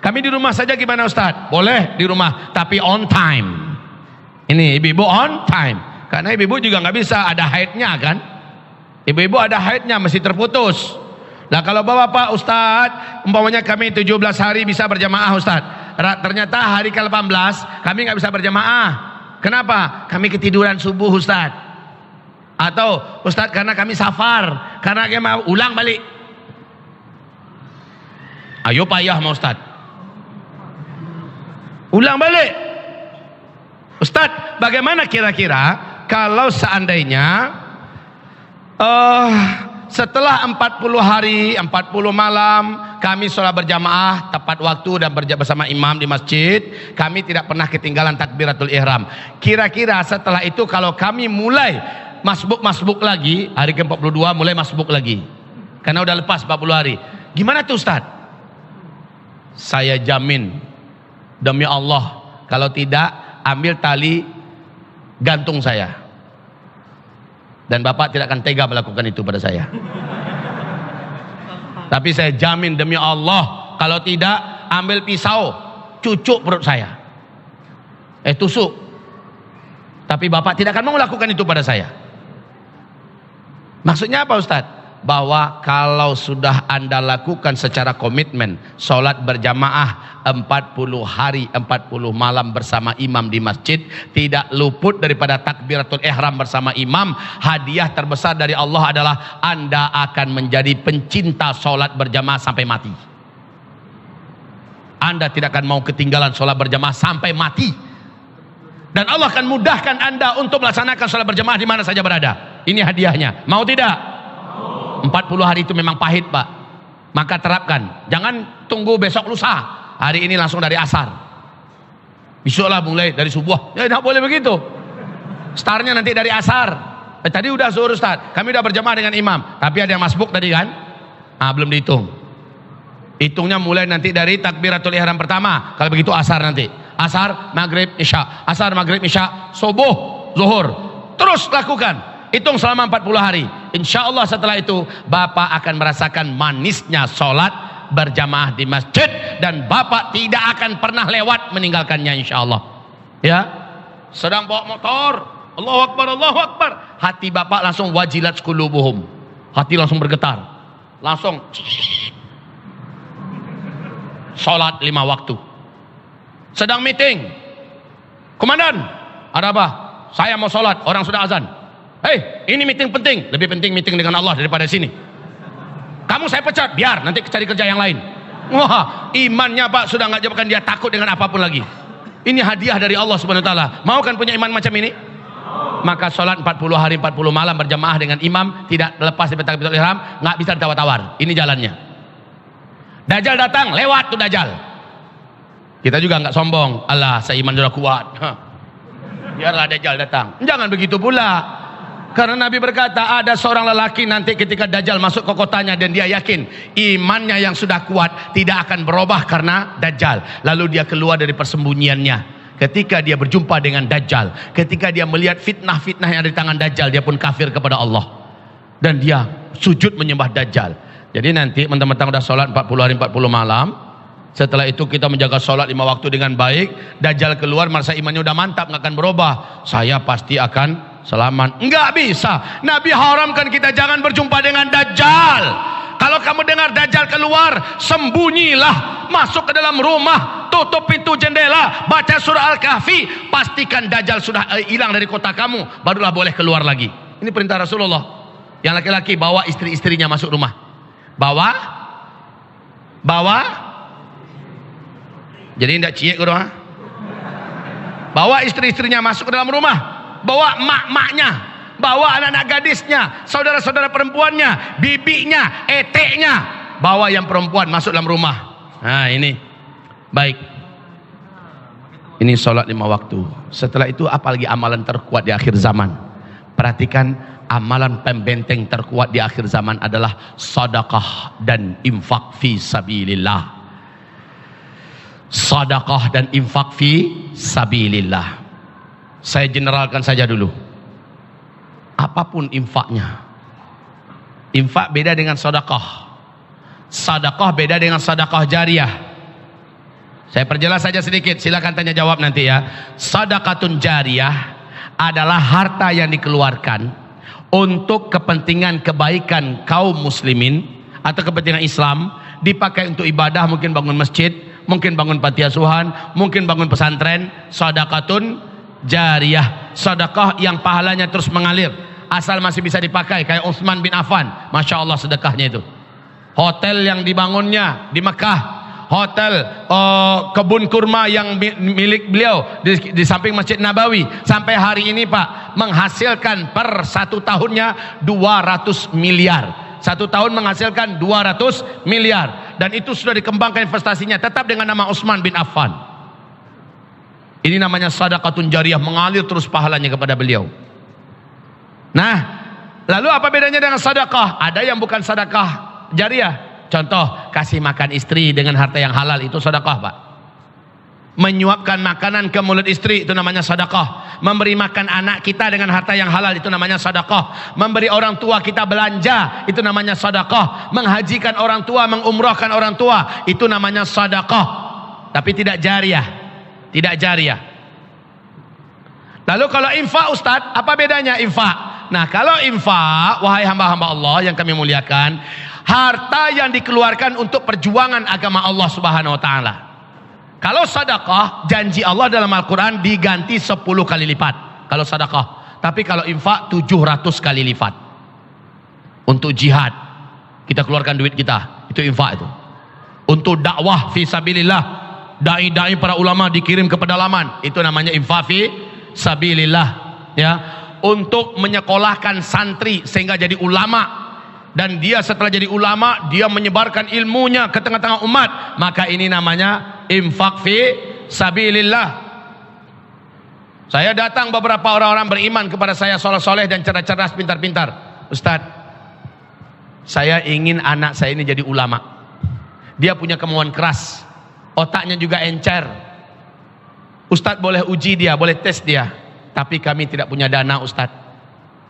Kami di rumah saja gimana Ustadz? Boleh di rumah, tapi on time. Ini ibu-ibu on time. Karena ibu-ibu juga nggak bisa, ada haidnya kan. Ibu-ibu ada haidnya, mesti terputus. Nah kalau bapak Ustadz, umpamanya kami 17 hari bisa berjamaah Ustadz. Ternyata hari ke-18 kami nggak bisa berjamaah. Kenapa? Kami ketiduran subuh Ustadz. Atau Ustadz karena kami safar, karena kami mau ulang balik. Ayo payah mau Ustaz, ulang balik. Ustaz, bagaimana kira-kira kalau seandainya setelah 40 hari 40 malam kami sholat berjamaah tepat waktu dan bersama imam di masjid, kami tidak pernah ketinggalan takbiratul ihram. Kira-kira setelah itu kalau kami mulai masbuk lagi, hari ke-42 mulai masbuk lagi, karena udah lepas 40 hari, gimana tuh Ustaz? Saya jamin demi Allah, kalau tidak ambil tali gantung saya, dan bapak tidak akan tega melakukan itu pada saya. Tapi saya jamin demi Allah, kalau tidak ambil pisau cucuk perut saya, tusuk. Tapi bapak tidak akan mau melakukan itu pada saya. Maksudnya apa Ustaz? bahwa kalau sudah Anda lakukan secara komitmen solat berjamaah 40 hari 40 malam bersama imam di masjid, tidak luput daripada takbiratul ihram bersama imam, hadiah terbesar dari Allah adalah Anda akan menjadi pencinta solat berjamaah sampai mati. Anda tidak akan mau ketinggalan solat berjamaah sampai mati. Dan Allah akan mudahkan Anda untuk melaksanakan sholat berjamaah di mana saja berada. Ini hadiahnya. Mau tidak? 40 hari itu memang pahit, Pak. Maka terapkan. Jangan tunggu besok lusa. Hari ini langsung dari asar. Besoklah mulai dari subuh. Ya tidak boleh begitu. Startnya nanti dari asar. Tadi udah zuhur Ustaz. Kami udah berjamaah dengan imam. Tapi ada yang masbuk tadi kan? Belum dihitung. Hitungnya mulai nanti dari takbiratul ihram pertama. Kalau begitu asar nanti. Asar, maghrib, isya. Asar, maghrib, isya. Subuh, zuhur. Terus lakukan. Hitung selama 40 hari. Insya Allah setelah itu Bapak akan merasakan manisnya sholat berjamaah di masjid. Dan Bapak tidak akan pernah lewat meninggalkannya insya Allah. Ya. Sedang bawa motor. Allahu Akbar, Allahu Akbar. Hati Bapak langsung wajilat qulubuhum. Hati langsung bergetar. Langsung sholat 5 waktu. Sedang meeting, komandan, ada apa? Saya mau sholat, orang sudah azan. Hei, ini meeting penting. Lebih penting meeting dengan Allah daripada sini. Kamu saya pecat, biar nanti cari kerja yang lain. Wah, imannya Pak sudah nggak jawabkan, dia takut dengan apapun lagi. Ini hadiah dari Allah Subhanahu Wa Taala. Mau kan punya iman macam ini? Maka sholat 40 hari 40 malam berjamaah dengan imam, tidak lepas dari takbiratul ihram, nggak bisa ditawar-tawar. Ini jalannya. Dajjal datang, lewat tuh Dajjal. Kita juga nggak sombong, Allah saya iman sudah kuat. Biarlah Dajjal datang. Jangan begitu pula. Karena Nabi berkata ada seorang lelaki nanti ketika Dajjal masuk ke kotanya dan dia yakin imannya yang sudah kuat tidak akan berubah karena Dajjal. Lalu dia keluar dari persembunyiannya. Ketika dia berjumpa dengan Dajjal, ketika dia melihat fitnah-fitnah yang ada di tangan Dajjal, dia pun kafir kepada Allah. Dan dia sujud menyembah Dajjal. Jadi nanti teman-teman udah sholat 40 hari 40 malam. Setelah itu kita menjaga sholat 5 waktu dengan baik. Dajjal keluar, merasa imannya udah mantap, nggak akan berubah. Saya pasti akan selamat. Nggak bisa. Nabi haramkan kita jangan berjumpa dengan Dajjal. Kalau kamu dengar Dajjal keluar, sembunyilah, masuk ke dalam rumah, tutup pintu jendela, baca surah Al-Kahfi, pastikan Dajjal sudah hilang dari kota kamu, barulah boleh keluar lagi. Ini perintah Rasulullah. Yang laki-laki bawa istri-istrinya masuk rumah. Bawa. Jadi tidak ciek ke rumah. Bawa istri-istrinya masuk ke dalam rumah. Bawa mak-maknya. Bawa anak-anak gadisnya. Saudara-saudara perempuannya. Bibinya. Eteknya. Bawa yang perempuan masuk dalam rumah. Nah ini. Baik. Ini sholat 5 waktu. Setelah itu apalagi amalan terkuat di akhir zaman. Perhatikan amalan pembenteng terkuat di akhir zaman adalah sedekah dan infak fi sabilillah. Sedekah dan infak fi sabilillah. Saya generalkan saja dulu. Apapun infaknya. Infak beda dengan sedekah. Sedekah beda dengan sedekah jariah. Saya perjelas saja sedikit, silakan tanya jawab nanti ya. Sedekatun jariah adalah harta yang dikeluarkan untuk kepentingan kebaikan kaum muslimin atau kepentingan Islam, dipakai untuk ibadah, mungkin bangun masjid, mungkin bangun panti asuhan, mungkin bangun pesantren. Sedekatun jariyah, sedekah yang pahalanya terus mengalir asal masih bisa dipakai, kayak Utsman bin Affan, Masya Allah sedekahnya itu. Hotel yang dibangunnya di Mekah, hotel kebun kurma yang milik beliau di samping Masjid Nabawi, sampai hari ini Pak menghasilkan per 1 tahunnya 200 miliar. 1 tahun menghasilkan 200 miliar. Dan itu sudah dikembangkan investasinya tetap dengan nama Utsman bin Affan. Ini namanya sedekatun jariyah, mengalir terus pahalanya kepada beliau. Nah, lalu apa bedanya dengan sedekah? Ada yang bukan sedekah jariyah. Contoh, kasih makan istri dengan harta yang halal, itu sedekah Pak. Menyuapkan makanan ke mulut istri, itu namanya sedekah. Memberi makan anak kita dengan harta yang halal, itu namanya sedekah. Memberi orang tua kita belanja, itu namanya sedekah. Menghajikan orang tua, mengumrahkan orang tua, itu namanya sedekah. Tapi tidak jariyah. Tidak jariyah. Lalu kalau infak Ustadz, apa bedanya infak? Nah, kalau infak, wahai hamba-hamba Allah yang kami muliakan, harta yang dikeluarkan untuk perjuangan agama Allah Subhanahu wa taala. Kalau sedekah, janji Allah dalam Al-Quran diganti 10 kali lipat kalau sedekah. Tapi kalau infak 700 kali lipat. Untuk jihad, kita keluarkan duit kita, itu infak itu. Untuk dakwah fi sabilillah, dai-dai para ulama dikirim ke pedalaman, itu namanya infak fi sabilillah, ya. Untuk menyekolahkan santri sehingga jadi ulama, dan dia setelah jadi ulama dia menyebarkan ilmunya ke tengah-tengah umat, maka ini namanya infak fi sabilillah. Saya datang beberapa orang-orang beriman kepada saya, soleh-soleh dan cerdas-cerdas, pintar-pintar. Ustaz, saya ingin anak saya ini jadi ulama. Dia punya kemauan keras, otaknya juga encer. Ustaz boleh uji dia, boleh tes dia, tapi kami tidak punya dana Ustaz.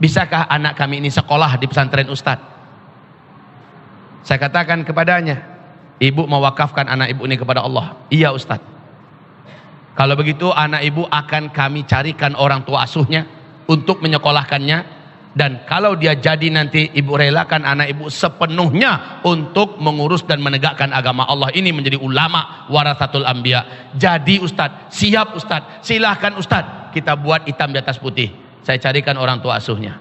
Bisakah anak kami ini sekolah di pesantren Ustaz? Saya katakan kepadanya, ibu mewakafkan anak ibu ini kepada Allah. Iya Ustaz. Kalau begitu anak ibu akan kami carikan orang tua asuhnya untuk menyekolahkannya, dan kalau dia jadi nanti ibu relakan anak ibu sepenuhnya untuk mengurus dan menegakkan agama Allah ini, menjadi ulama warathatul anbiya. Jadi Ustaz, siap Ustaz, silahkan Ustaz, kita buat hitam di atas putih. Saya carikan orang tua asuhnya.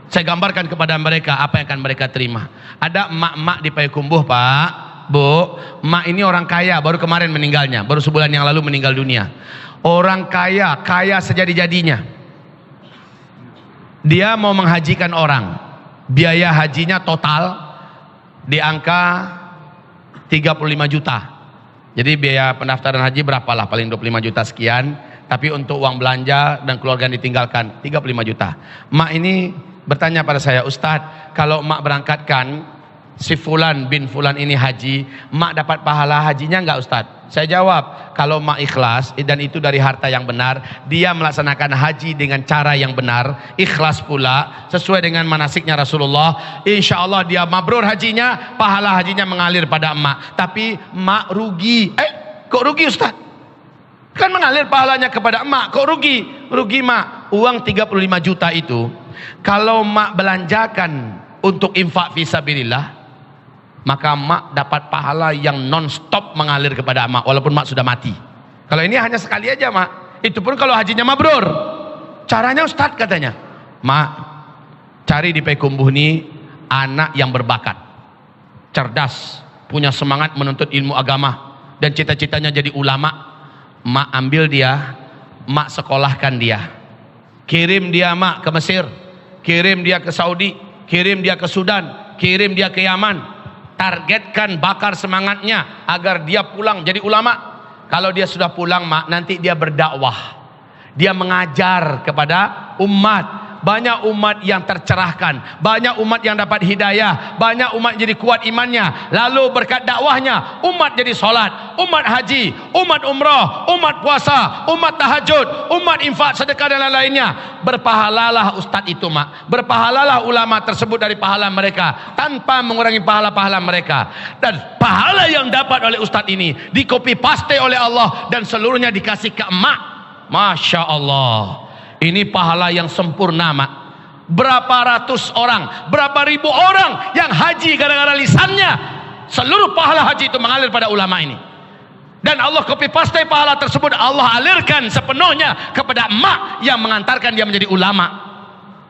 Saya gambarkan kepada mereka apa yang akan mereka terima. Ada emak-emak di Payakumbuh, Pak, Bu, emak ini orang kaya, baru kemarin meninggalnya, baru sebulan yang lalu meninggal dunia. Orang kaya, kaya sejadi-jadinya. Dia mau menghajikan orang, biaya hajinya total di angka 35 juta. Jadi biaya pendaftaran haji berapalah, paling 25 juta sekian, tapi untuk uang belanja dan keluarga yang ditinggalkan 35 juta. Emak ini bertanya pada saya, Ustadz, kalau emak berangkatkan si fulan bin fulan ini haji, emak dapat pahala hajinya enggak Ustadz? Saya jawab, kalau emak ikhlas dan itu dari harta yang benar, dia melaksanakan haji dengan cara yang benar, ikhlas pula sesuai dengan manasiknya Rasulullah, insya Allah dia mabrur hajinya, pahala hajinya mengalir pada emak. Tapi emak rugi. Kok rugi Ustadz? Kan mengalir pahalanya kepada emak, kok rugi? Rugi mak, uang 35 juta itu kalau mak belanjakan untuk infak fisabilillah, maka mak dapat pahala yang non-stop mengalir kepada mak walaupun mak sudah mati. Kalau ini hanya sekali aja mak, itu pun kalau hajinya mabrur. Caranya Ustadz katanya, mak cari di Payakumbuh ini anak yang berbakat, cerdas, punya semangat menuntut ilmu agama dan cita-citanya jadi ulama. Mak ambil dia, mak sekolahkan dia, kirim dia mak ke Mesir, kirim dia ke Saudi, kirim dia ke Sudan, kirim dia ke Yaman. Targetkan, bakar semangatnya agar dia pulang jadi ulama. Kalau dia sudah pulang mak, nanti dia berdakwah, dia mengajar kepada umat. Banyak umat yang tercerahkan, banyak umat yang dapat hidayah, banyak umat jadi kuat imannya. Lalu berkat dakwahnya umat jadi solat, umat haji, umat umrah, umat puasa, umat tahajud, umat infak, sedekah dan lain-lainnya. Berpahalalah ustadz itu mak, berpahalalah ulama tersebut dari pahala mereka tanpa mengurangi pahala-pahala mereka. Dan pahala yang dapat oleh ustadz ini di copy paste oleh Allah dan seluruhnya dikasih ke emak. Masya Allah, ini pahala yang sempurna mak. Berapa ratus orang, berapa ribu orang yang haji gara-gara lisannya, seluruh pahala haji itu mengalir pada ulama ini. Dan Allah copy paste pahala tersebut, Allah alirkan sepenuhnya kepada emak yang mengantarkan dia menjadi ulama.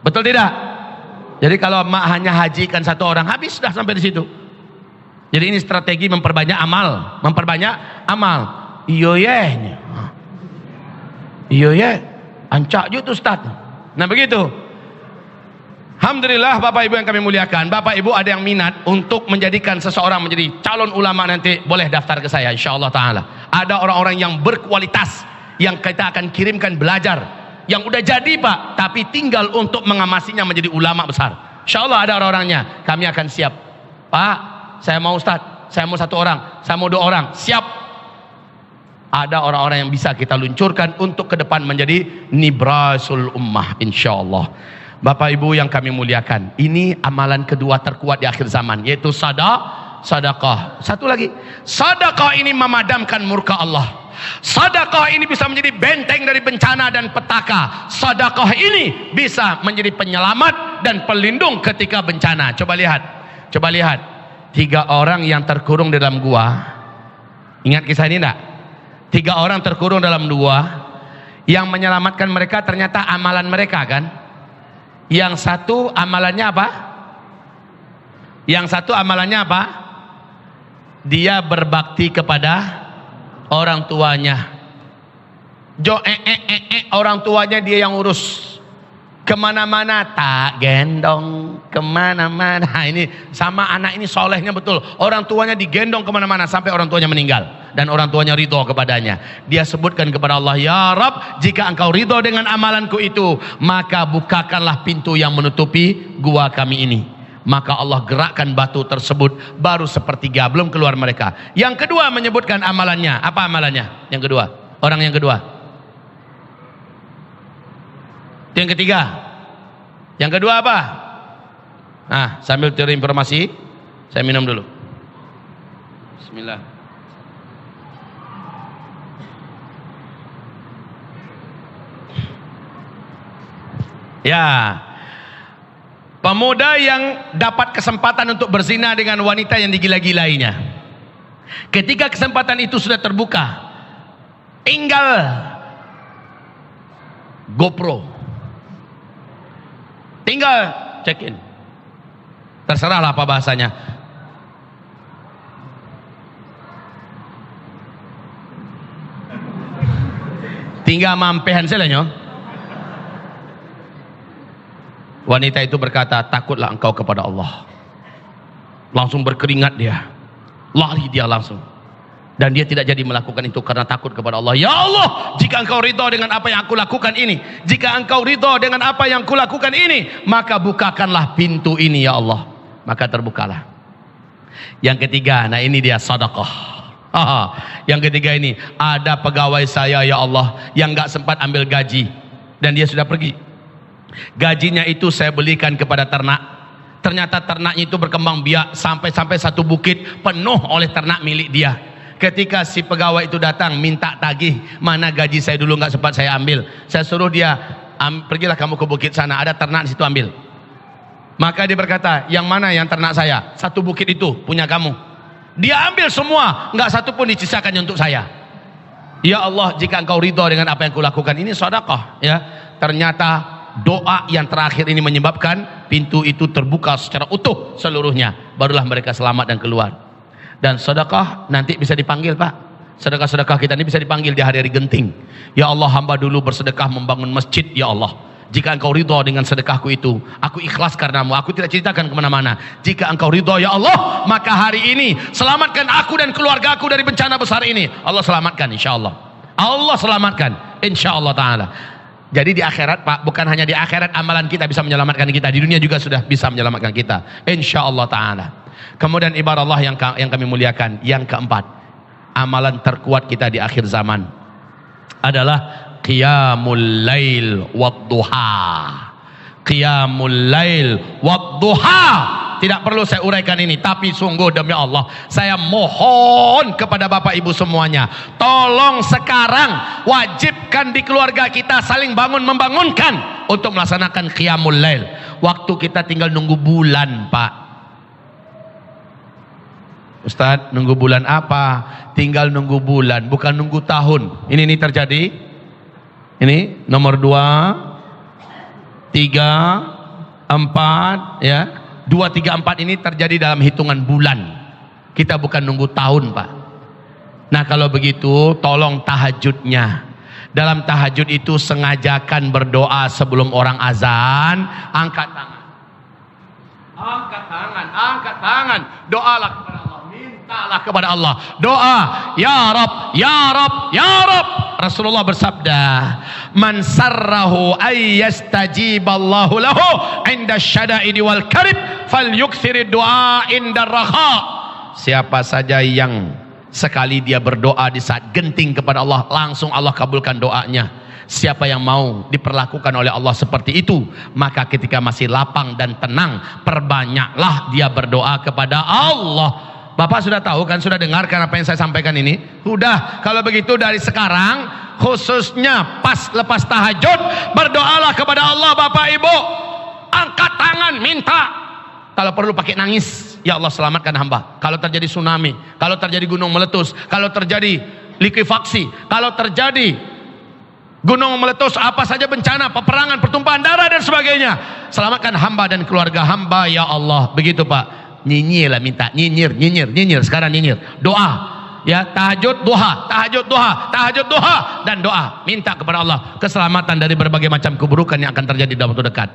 Betul tidak? Jadi kalau emak hanya hajikan satu orang, habis sudah sampai di situ. Jadi ini strategi memperbanyak amal, memperbanyak amal. Iyo ye, ancak juga Ustaz. Nah begitu. Alhamdulillah Bapak Ibu yang kami muliakan, Bapak Ibu ada yang minat untuk menjadikan seseorang menjadi calon ulama nanti, boleh daftar ke saya insyaallah taala. Ada orang-orang yang berkualitas yang kita akan kirimkan belajar, yang udah jadi Pak, tapi tinggal untuk mengamasinya menjadi ulama besar. Insyaallah ada orang-orangnya, kami akan siap. Pak, saya mau Ustaz, saya mau satu orang, saya mau dua orang, siap. Ada orang-orang yang bisa kita luncurkan untuk ke depan menjadi nibrasul ummah insyaallah. Bapak Ibu yang kami muliakan, ini amalan kedua terkuat di akhir zaman, yaitu sadaqah. Satu lagi, sadaqah ini memadamkan murka Allah. Sedekah ini bisa menjadi benteng dari bencana dan petaka. Sedekah ini bisa menjadi penyelamat dan pelindung ketika bencana. Coba lihat, 3 orang yang terkurung di dalam gua. Ingat kisah ini enggak? 3 orang terkurung dalam gua, yang menyelamatkan mereka ternyata amalan mereka kan. Yang satu amalannya apa? Dia berbakti kepada orang tuanya. Orang tuanya dia yang urus. Kemana-mana tak gendong, kemana-mana. Ini sama anak ini solehnya betul. Orang tuanya digendong kemana-mana sampai orang tuanya meninggal dan orang tuanya ridho kepadanya. Dia sebutkan kepada Allah, ya Rabb, jika engkau ridho dengan amalanku itu, maka bukakanlah pintu yang menutupi gua kami ini. Maka Allah gerakkan batu tersebut, baru sepertiga, belum keluar mereka. Yang kedua menyebutkan amalannya. Apa amalannya? Yang kedua, orang yang kedua. Yang ketiga. Yang kedua apa? Nah, sambil cari informasi, saya minum dulu. Bismillah. Ya. Pemuda yang dapat kesempatan untuk berzina dengan wanita yang digila-gilainya. Ketika kesempatan itu sudah terbuka, tinggal GoPro, tinggal check in, terserahlah apa bahasanya. Tinggal mampehan selanya. Wanita itu berkata, takutlah engkau kepada Allah. Langsung berkeringat dia, lari dia langsung. Dan dia tidak jadi melakukan itu karena takut kepada Allah. Ya Allah, jika engkau ridha dengan apa yang aku lakukan ini, jika engkau ridha dengan apa yang aku lakukan ini, maka bukakanlah pintu ini ya Allah. Maka terbukalah. Yang ketiga, nah ini dia sedekah. Yang ketiga ini, ada pegawai saya ya Allah yang gak sempat ambil gaji dan dia sudah pergi. Gajinya itu saya belikan kepada ternak. Ternyata ternaknya itu berkembang biak sampai satu bukit penuh oleh ternak milik dia. Ketika si pegawai itu datang minta tagih, mana gaji saya dulu nggak sempat saya ambil, saya suruh dia, pergilah kamu ke bukit sana, ada ternak di situ, ambil. Maka dia berkata, yang mana yang ternak saya? Satu bukit itu punya kamu. Dia ambil semua, nggak satu pun disisakan untuk saya. Ya Allah, jika engkau ridho dengan apa yang kulakukan ini, sedekah ya. Ternyata doa yang terakhir ini menyebabkan pintu itu terbuka secara utuh seluruhnya, barulah mereka selamat dan keluar. Dan sedekah nanti bisa dipanggil Pak, sedekah-sedekah kita ini bisa dipanggil di hari-hari genting. Ya Allah, hamba dulu bersedekah membangun masjid ya Allah, jika engkau ridho dengan sedekahku itu, aku ikhlas karenamu, aku tidak ceritakan kemana-mana. Jika engkau ridho ya Allah, maka hari ini selamatkan aku dan keluarga aku dari bencana besar ini. Allah selamatkan insya Allah, Allah selamatkan insya Allah ta'ala. Jadi di akhirat Pak, bukan hanya di akhirat amalan kita bisa menyelamatkan kita, di dunia juga sudah bisa menyelamatkan kita insya Allah ta'ala. Kemudian ibarat Allah yang kami muliakan, yang keempat, amalan terkuat kita di akhir zaman adalah qiyamul lail wadduha. Qiyamul lail wadduha. Tidak perlu saya uraikan ini, tapi sungguh demi Allah, saya mohon kepada Bapak Ibu semuanya, tolong sekarang wajibkan di keluarga kita saling bangun membangunkan untuk melaksanakan qiyamul lail. Waktu kita tinggal nunggu bulan Pak. Ustadz, nunggu bulan apa? Tinggal nunggu bulan, bukan nunggu tahun. Ini terjadi. Ini nomor 2, 3, 4 ya. 2, 3, 4 ini terjadi dalam hitungan bulan. Kita bukan nunggu tahun Pak. Nah kalau begitu tolong tahajudnya. Dalam tahajud itu sengajakan berdoa sebelum orang azan. Angkat tangan. Angkat tangan, angkat tangan. Doalah kepada Allah. Mintalah kepada Allah. Doa, ya Rabb, ya Rabb, ya Rabb. Rasulullah bersabda, man sarrahu ayyastajiballahu lahu inda syada'idi wal karib falyukthiri du'a inda rakha. Siapa saja yang sekali dia berdoa di saat genting kepada Allah, langsung Allah kabulkan doanya. Siapa yang mau diperlakukan oleh Allah seperti itu, maka ketika masih lapang dan tenang, perbanyaklah dia berdoa kepada Allah. Bapak sudah tahu kan, sudah dengarkan apa yang saya sampaikan ini? Sudah. Kalau begitu dari sekarang, khususnya pas lepas tahajud, berdoalah kepada Allah Bapak Ibu. Angkat tangan, minta. Kalau perlu pakai nangis, ya Allah selamatkan hamba. Kalau terjadi tsunami, kalau terjadi gunung meletus, kalau terjadi likuifaksi, kalau terjadi gunung meletus, apa saja bencana, peperangan, pertumpahan darah dan sebagainya, selamatkan hamba dan keluarga hamba ya Allah. Begitu Pak. Nyinyir lah, minta nyinyir. Sekarang nyinyir, doa ya, tahajud duha, dan doa, minta kepada Allah keselamatan dari berbagai macam keburukan yang akan terjadi dalam waktu dekat.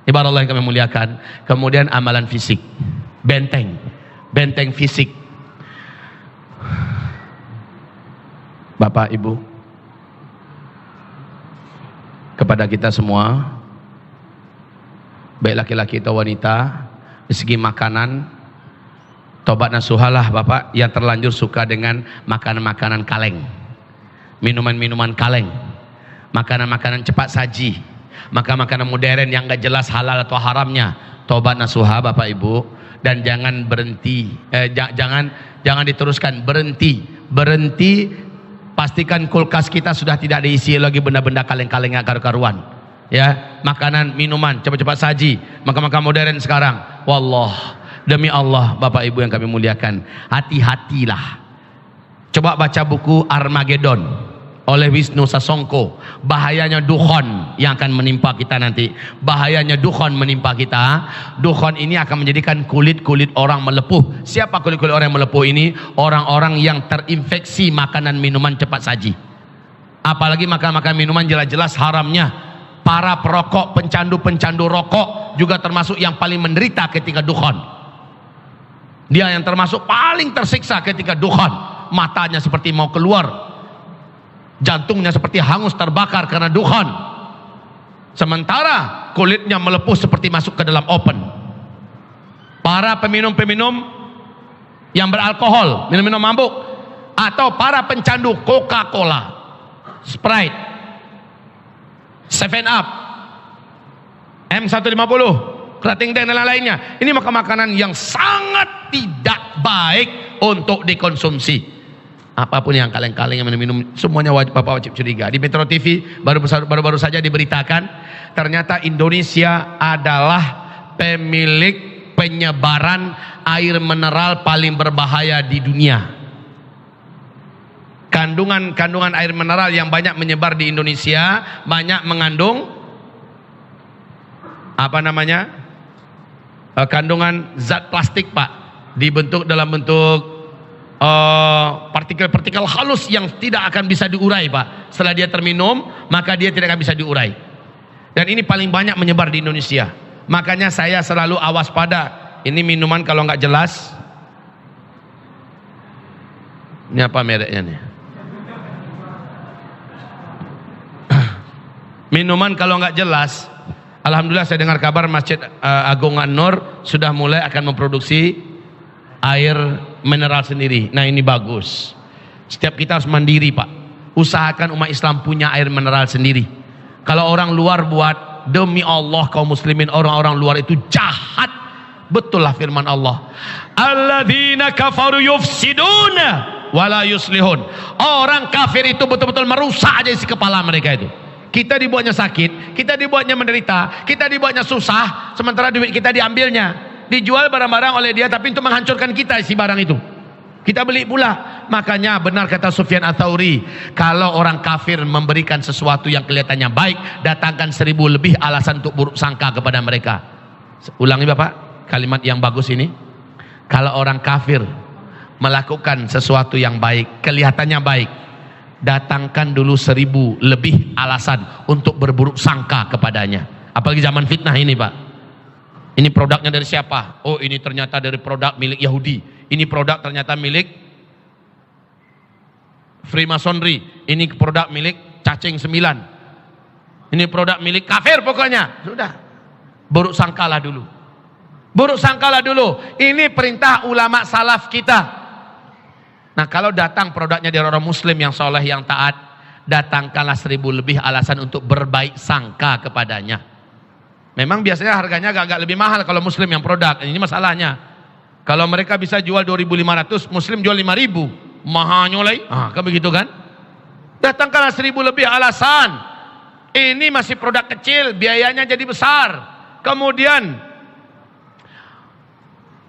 Ibarat Allah yang kami muliakan. Kemudian amalan fisik, benteng fisik. Bapak Ibu, kepada kita semua, baik laki-laki atau wanita, dari segi makanan, tobat nasuhalah Bapak yang terlanjur suka dengan makanan-makanan kaleng, minuman-minuman kaleng, makanan-makanan cepat saji, makanan modern yang gak jelas halal atau haramnya. Tobat nasuha Bapak Ibu, dan jangan berhenti, jangan diteruskan, berhenti. Pastikan kulkas kita sudah tidak diisi lagi benda-benda kaleng-kaleng yang karu-karuan. Ya, makanan, minuman, cepat-cepat saji, makan modern sekarang. Wallah, demi Allah Bapak Ibu yang kami muliakan, hati-hatilah. Coba baca buku Armageddon oleh Wisnu Sasongko. Bahayanya dukhon yang akan menimpa kita nanti. Bahayanya dukhon menimpa kita. Dukhon ini akan menjadikan kulit-kulit orang melepuh. Siapa kulit-kulit orang yang melepuh ini? Orang-orang yang terinfeksi makanan minuman cepat saji. Apalagi makan minuman jelas-jelas haramnya. Para perokok, pencandu rokok juga termasuk yang paling menderita ketika dukhon. Dia yang termasuk paling tersiksa ketika dukhon. Matanya seperti mau keluar, jantungnya seperti hangus terbakar karena dukhon. Sementara kulitnya melepuh seperti masuk ke dalam oven. Para peminum-peminum yang beralkohol, minum-minum mabuk, atau para pencandu Coca-Cola, Sprite, 7up, M150, Krating dan lain-lainnya. Ini makanan yang sangat tidak baik untuk dikonsumsi. Apapun yang kaleng-kaleng yang minum, semuanya Bapak wajib curiga. Di Metro TV baru-baru saja diberitakan, ternyata Indonesia adalah pemilik penyebaran air mineral paling berbahaya di dunia. Kandungan air mineral yang banyak menyebar di Indonesia banyak mengandung kandungan zat plastik Pak, dalam bentuk partikel-partikel halus yang tidak akan bisa diurai Pak. Setelah dia terminum, maka dia tidak akan bisa diurai. Dan ini paling banyak menyebar di Indonesia. Makanya saya selalu awas pada ini minuman. Kalau nggak jelas, ini apa mereknya nih? Minuman kalau nggak jelas, alhamdulillah saya dengar kabar Masjid Agung An-Nur sudah mulai akan memproduksi air mineral sendiri. Nah ini bagus. Setiap kita harus mandiri Pak. Usahakan umat Islam punya air mineral sendiri. Kalau orang luar buat, demi Allah kaum muslimin, orang-orang luar itu jahat. Betul lah firman Allah, alladzina kafaru yufsiduna wala yuslihun. Orang kafir itu betul-betul merusak aja isi kepala mereka itu. Kita dibuatnya sakit, kita dibuatnya menderita, kita dibuatnya susah, sementara duit kita diambilnya, dijual barang-barang oleh dia, tapi untuk menghancurkan kita isi barang itu. Kita beli pula. Makanya benar kata Sufyan Ats-Tsauri, kalau orang kafir memberikan sesuatu yang kelihatannya baik, datangkan 1000 lebih alasan untuk buruk sangka kepada mereka. Ulangi Bapak, kalimat yang bagus ini. Kalau orang kafir melakukan sesuatu yang baik, kelihatannya baik, datangkan dulu 1000 lebih alasan untuk berburuk sangka kepadanya. Apalagi zaman fitnah ini Pak. Ini produknya dari siapa? Oh ini ternyata dari produk milik Yahudi. Ini produk ternyata milik Freemasonry. Ini produk milik cacing 9. Ini produk milik kafir pokoknya. Sudah. Buruk sangkalah dulu. Buruk sangkalah dulu. Ini perintah ulama salaf kita. Nah kalau datang produknya dari orang muslim yang soleh, yang taat, datangkanlah 1000 lebih alasan untuk berbaik sangka kepadanya. Memang biasanya harganya agak lebih mahal kalau muslim yang produk. Ini masalahnya. Kalau mereka bisa jual 2.500, Muslim jual 5.000, mahalnya lagi. Kan begitu kan? Datangkanlah 1.000 lebih alasan. Ini masih produk kecil, biayanya jadi besar. Kemudian,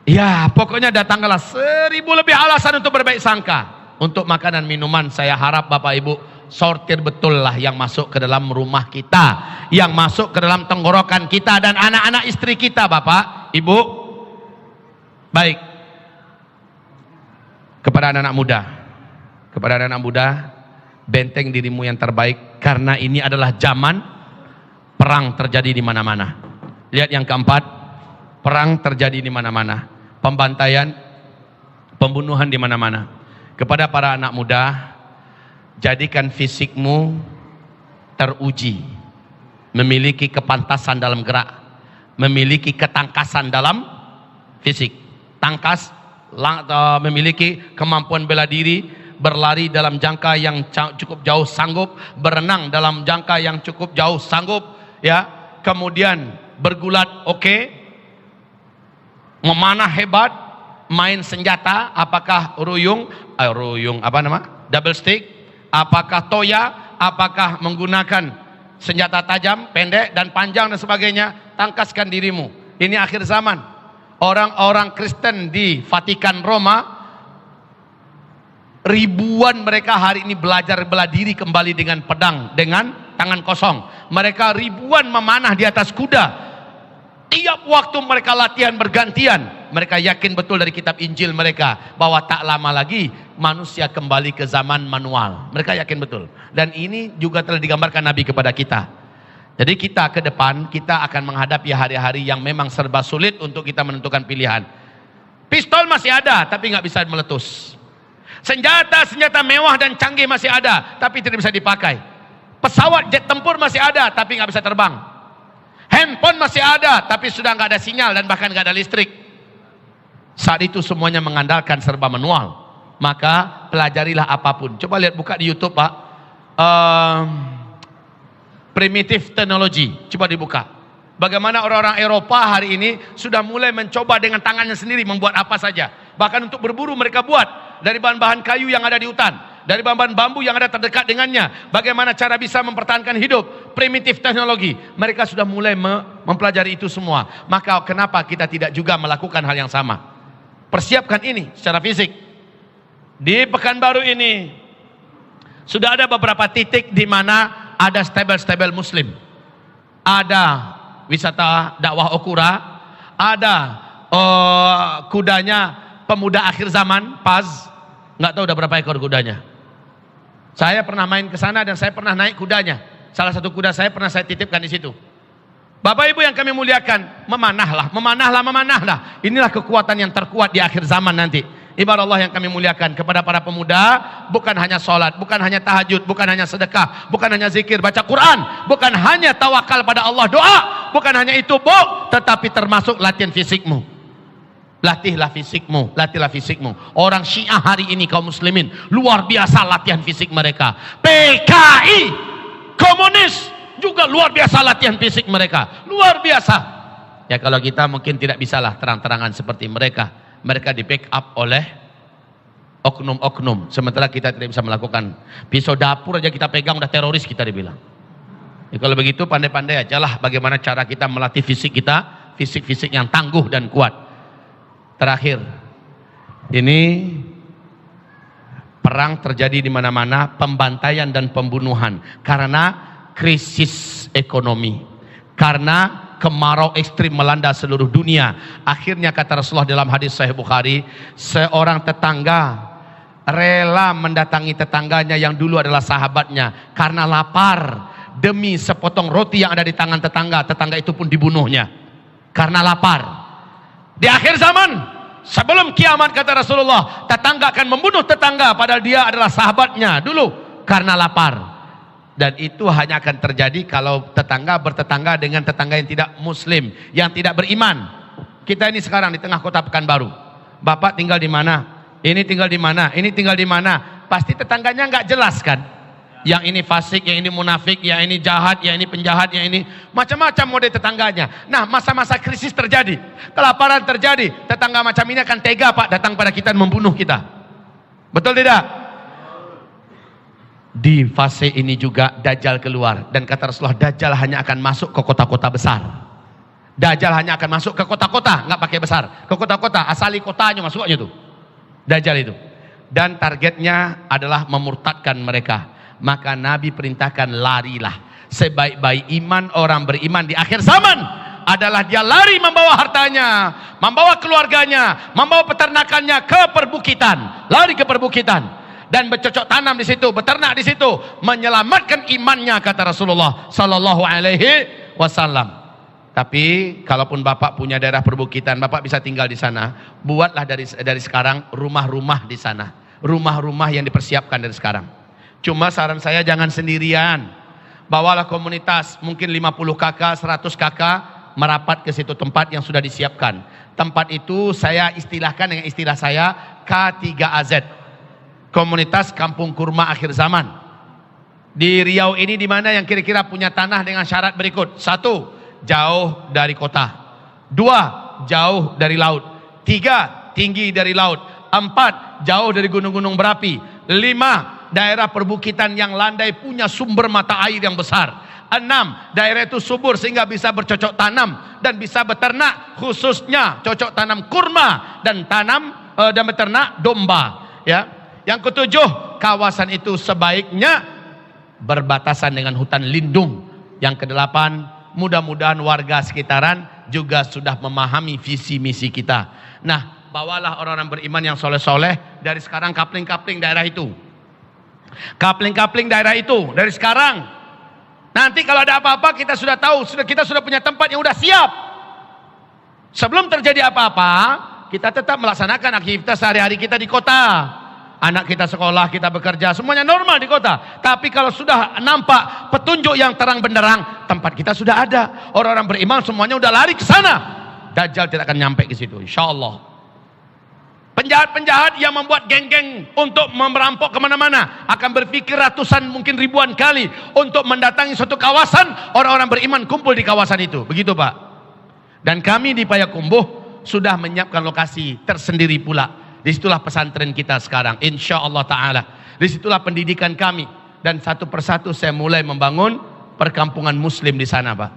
ya pokoknya datangkanlah 1.000 lebih alasan untuk berbaik sangka. Untuk makanan minuman, saya harap Bapak Ibu sortir betul lah yang masuk ke dalam rumah kita, yang masuk ke dalam tenggorokan kita dan anak-anak istri kita, Bapak, Ibu. Baik. Kepada anak-anak muda, benteng dirimu yang terbaik, karena ini adalah zaman perang terjadi di mana-mana. Lihat yang keempat, perang terjadi di mana-mana, pembantaian, pembunuhan di mana-mana. Kepada para anak muda, jadikan fisikmu teruji, memiliki kepantasan dalam gerak, memiliki ketangkasan dalam fisik, tangkas, memiliki kemampuan bela diri, berlari dalam jangka yang cukup jauh sanggup, berenang dalam jangka yang cukup jauh sanggup, ya. Kemudian bergulat oke, memanah hebat, main senjata, apakah ruyung double stick, apakah toya, apakah menggunakan senjata tajam, pendek dan panjang dan sebagainya. Tangkaskan dirimu. Ini akhir zaman. Orang-orang Kristen di Vatikan Roma, ribuan mereka hari ini belajar bela diri kembali dengan pedang, dengan tangan kosong. Mereka ribuan memanah di atas kuda. Tiap waktu mereka latihan bergantian. Mereka yakin betul dari kitab Injil mereka bahwa tak lama lagi manusia kembali ke zaman manual. Mereka yakin betul. Dan ini juga telah digambarkan Nabi kepada kita. Jadi kita ke depan, kita akan menghadapi hari-hari yang memang serba sulit untuk kita menentukan pilihan. Pistol masih ada, tapi nggak bisa meletus. Senjata mewah dan canggih masih ada, tapi tidak bisa dipakai. Pesawat jet tempur masih ada, tapi nggak bisa terbang. Handphone masih ada, tapi sudah nggak ada sinyal dan bahkan nggak ada listrik. Saat itu semuanya mengandalkan serba manual. Maka pelajarilah apapun. Coba lihat, buka di YouTube, Pak. Primitive technology. Coba dibuka. Bagaimana orang-orang Eropa hari ini sudah mulai mencoba dengan tangannya sendiri membuat apa saja. Bahkan untuk berburu mereka buat dari bahan-bahan kayu yang ada di hutan, dari bahan-bahan bambu yang ada terdekat dengannya. Bagaimana cara bisa mempertahankan hidup. Primitive technology. Mereka sudah mulai mempelajari itu semua. Maka kenapa kita tidak juga melakukan hal yang sama? Persiapkan ini secara fisik. Di Pekanbaru ini sudah ada beberapa titik di mana ada stable-stable Muslim. Ada wisata dakwah Okura, ada kudanya pemuda akhir zaman, Paz. Nggak tahu udah berapa ekor kudanya. Saya pernah main ke sana dan saya pernah naik kudanya. Salah satu kuda saya pernah saya titipkan di situ. Bapak Ibu yang kami muliakan, memanahlah. Inilah kekuatan yang terkuat di akhir zaman nanti. Ibarat Allah yang kami muliakan, kepada para pemuda, bukan hanya sholat, bukan hanya tahajud, bukan hanya sedekah, bukan hanya zikir, baca Quran, bukan hanya tawakal pada Allah, doa, bukan hanya itu, tetapi termasuk latihan fisikmu. Latihlah fisikmu. Orang Syiah hari ini, kaum muslimin, luar biasa latihan fisik mereka. PKI, komunis, juga luar biasa latihan fisik mereka. Luar biasa. Ya kalau kita mungkin tidak bisalah terang-terangan seperti mereka. Mereka di backup oleh oknum-oknum. Sementara kita tidak bisa melakukan. Pisau dapur aja kita pegang udah teroris kita dibilang. Ya, kalau begitu pandai-pandai aja lah bagaimana cara kita melatih fisik kita. Fisik-fisik yang tangguh dan kuat. Terakhir. Ini perang terjadi di mana-mana. Pembantaian dan pembunuhan. Karena krisis ekonomi, karena kemarau ekstrim melanda seluruh dunia. Akhirnya kata Rasulullah dalam hadis Sahih Bukhari, seorang tetangga rela mendatangi tetangganya yang dulu adalah sahabatnya karena lapar, demi sepotong roti yang ada di tangan tetangga. Tetangga itu pun dibunuhnya karena lapar. Di akhir zaman, sebelum kiamat kata Rasulullah, tetangga akan membunuh tetangga padahal dia adalah sahabatnya dulu karena lapar. Dan itu hanya akan terjadi kalau tetangga bertetangga dengan tetangga yang tidak muslim, yang tidak beriman. Kita ini sekarang di tengah kota Pekanbaru. Bapak tinggal di mana? Ini tinggal di mana? Ini tinggal di mana? Pasti tetangganya nggak jelas kan? Yang ini fasik, yang ini munafik, yang ini jahat, yang ini penjahat, yang ini macam-macam mode tetangganya. Nah, masa-masa krisis terjadi, kelaparan terjadi, tetangga macam ini akan tega Pak datang pada kita dan membunuh kita. Betul tidak? Di fase ini juga Dajjal keluar, dan kata Rasulullah, Dajjal hanya akan masuk ke kota-kota besar. Dajjal hanya akan masuk ke kota-kota, nggak pakai besar, ke kota-kota, asali kotanya masuknya tuh Dajjal itu. Dan targetnya adalah memurtadkan mereka. Maka Nabi perintahkan larilah. Sebaik-baik iman orang beriman di akhir zaman adalah dia lari membawa hartanya, membawa keluarganya, membawa peternakannya ke perbukitan, lari ke perbukitan dan bercocok tanam di situ, beternak di situ, menyelamatkan imannya, kata Rasulullah sallallahu alaihi wasallam. Tapi kalaupun Bapak punya daerah perbukitan, Bapak bisa tinggal di sana. Buatlah dari sekarang rumah-rumah di sana, rumah-rumah yang dipersiapkan dari sekarang. Cuma saran saya jangan sendirian. Bawalah komunitas, mungkin 50 kakak, 100 kakak merapat ke situ tempat yang sudah disiapkan. Tempat itu saya istilahkan dengan istilah saya K3AZ. Komunitas Kampung Kurma Akhir Zaman. Di Riau ini di mana yang kira-kira punya tanah dengan syarat berikut. 1, jauh dari kota. 2, jauh dari laut. 3, tinggi dari laut. 4, jauh dari gunung-gunung berapi. 5, daerah perbukitan yang landai punya sumber mata air yang besar. 6, daerah itu subur sehingga bisa bercocok tanam dan bisa beternak, khususnya cocok tanam kurma dan dan beternak domba. Ya. Yang ketujuh, kawasan itu sebaiknya berbatasan dengan hutan lindung. Yang kedelapan, mudah-mudahan warga sekitaran juga sudah memahami visi misi kita. Nah, bawalah orang-orang beriman yang soleh-soleh dari sekarang, kapling-kapling daerah itu. Kapling-kapling daerah itu dari sekarang. Nanti kalau ada apa-apa kita sudah tahu, kita sudah punya tempat yang sudah siap. Sebelum terjadi apa-apa, kita tetap melaksanakan aktivitas sehari-hari kita di kota. Anak kita sekolah, kita bekerja, semuanya normal di kota. Tapi kalau sudah nampak petunjuk yang terang benderang, tempat kita sudah ada. Orang-orang beriman semuanya sudah lari ke sana. Dajjal tidak akan nyampe ke situ, insyaallah. Penjahat-penjahat yang membuat geng-geng untuk merampok kemana-mana akan berpikir ratusan mungkin ribuan kali untuk mendatangi suatu kawasan. Orang-orang beriman kumpul di kawasan itu. Begitu Pak. Dan kami di Payakumbuh sudah menyiapkan lokasi tersendiri pula. Disitulah pesantren kita sekarang, insya Allah ta'ala. Disitulah pendidikan kami. Dan satu persatu saya mulai membangun perkampungan muslim di sana Pak.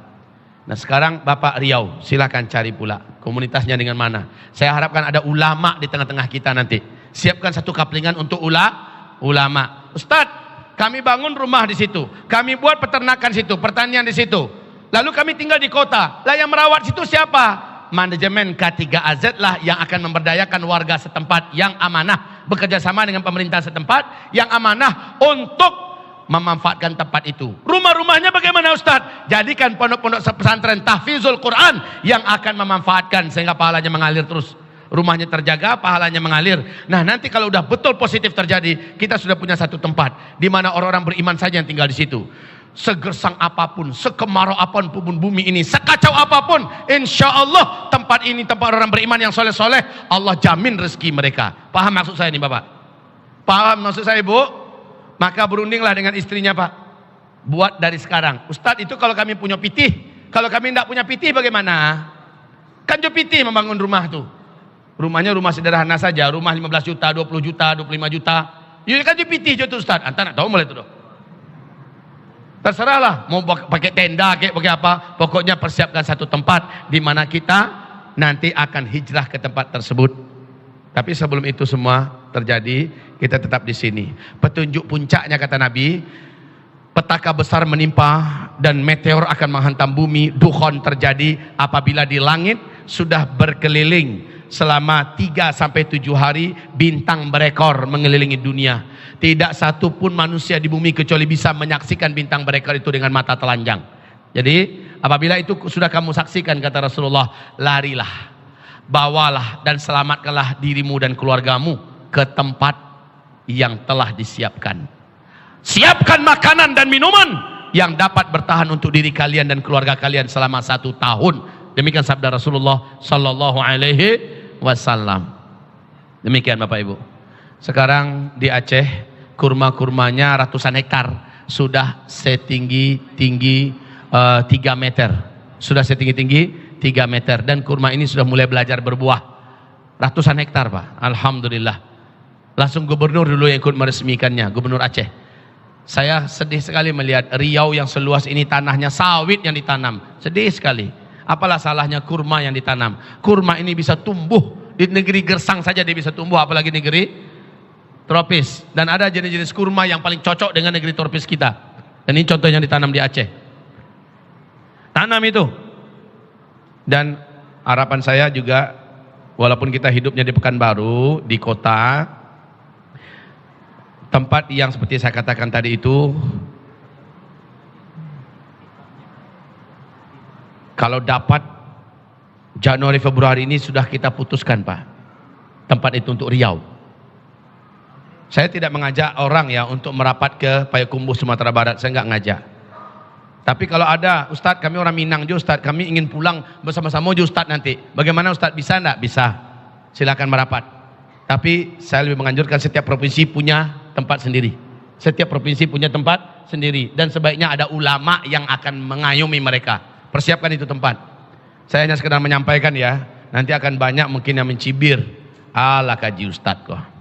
Nah sekarang Bapak Riau, silakan cari pula komunitasnya dengan mana. Saya harapkan ada ulama di tengah-tengah kita nanti. Siapkan satu kaplingan untuk ulama. Ustadz, kami bangun rumah di situ, kami buat peternakan di situ, pertanian di situ. Lalu kami tinggal di kota. Lah yang merawat situ siapa? Manajemen K3AZ lah yang akan memberdayakan warga setempat yang amanah, bekerja sama dengan pemerintah setempat yang amanah untuk memanfaatkan tempat itu. Rumah-rumahnya bagaimana Ustadz? Jadikan pondok-pondok pesantren tahfizul Quran yang akan memanfaatkan sehingga pahalanya mengalir terus. Rumahnya terjaga, pahalanya mengalir. Nah nanti kalau udah betul positif terjadi, kita sudah punya satu tempat di mana orang-orang beriman saja yang tinggal di situ. Segersang apapun, sekemarau apapun bumi ini, sekacau apapun, insya Allah tempat ini tempat orang beriman yang soleh-soleh, Allah jamin rezeki mereka. Paham maksud saya ini Bapak? Paham maksud saya Ibu? Maka berundinglah dengan istrinya Pak. Buat dari sekarang. Ustadz itu kalau kami punya pitih, kalau kami tidak punya pitih bagaimana? Kan jo pitih membangun rumah tuh. Rumahnya rumah sederhana saja, rumah 15 juta, 20 juta, 25 juta. Ya kan jo pitih jo tuh Ustadz. Anta nak tahu mulai itu doh. Terserahlah mau pakai tenda, pakai apa. Pokoknya persiapkan satu tempat di mana kita nanti akan hijrah ke tempat tersebut. Tapi sebelum itu semua terjadi, kita tetap di sini. Petunjuk puncaknya kata Nabi, petaka besar menimpa dan meteor akan menghantam bumi. Dukhon terjadi apabila di langit sudah berkeliling selama 3-7 hari bintang berekor mengelilingi dunia. Tidak satu pun manusia di bumi kecuali bisa menyaksikan bintang berekor itu dengan mata telanjang. Jadi apabila itu sudah kamu saksikan kata Rasulullah, larilah, bawalah dan selamatkanlah dirimu dan keluargamu ke tempat yang telah disiapkan. Siapkan makanan dan minuman yang dapat bertahan untuk diri kalian dan keluarga kalian selama 1 tahun. Demikian sabda Rasulullah sallallahu alaihi wasallam. Demikian Bapak Ibu. Sekarang di Aceh kurma-kurmanya ratusan hektar. sudah setinggi 3 meter. Sudah setinggi 3 meter, dan kurma ini sudah mulai belajar berbuah. Ratusan hektar, Pak. Alhamdulillah. Langsung gubernur dulu yang ikut meresmikannya, Gubernur Aceh. Saya sedih sekali melihat Riau yang seluas ini tanahnya sawit yang ditanam. Sedih sekali. Apalah salahnya kurma yang ditanam? Kurma ini bisa tumbuh di negeri gersang saja, dia bisa tumbuh, apalagi negeri tropis. Dan ada jenis-jenis kurma yang paling cocok dengan negeri tropis kita. Dan ini contohnya ditanam di Aceh. Tanam itu. Dan harapan saya juga, walaupun kita hidupnya di Pekanbaru, di kota, tempat yang seperti saya katakan tadi itu, kalau dapat Januari Februari ini sudah kita putuskan, Pak, tempat itu untuk Riau. Saya tidak mengajak orang ya untuk merapat ke Payakumbuh Sumatera Barat, saya nggak ngajak. Tapi kalau ada, Ustadz kami orang Minang juga, Ustadz kami ingin pulang bersama-sama juga Ustadz nanti. Bagaimana Ustadz, bisa enggak? Bisa. Silakan merapat. Tapi saya lebih menganjurkan setiap provinsi punya tempat sendiri. Setiap provinsi punya tempat sendiri. Dan sebaiknya ada ulama yang akan mengayomi mereka. Persiapkan itu tempat. Saya hanya sekedar menyampaikan ya. Nanti akan banyak mungkin yang mencibir. Alah kaji Ustadz kok.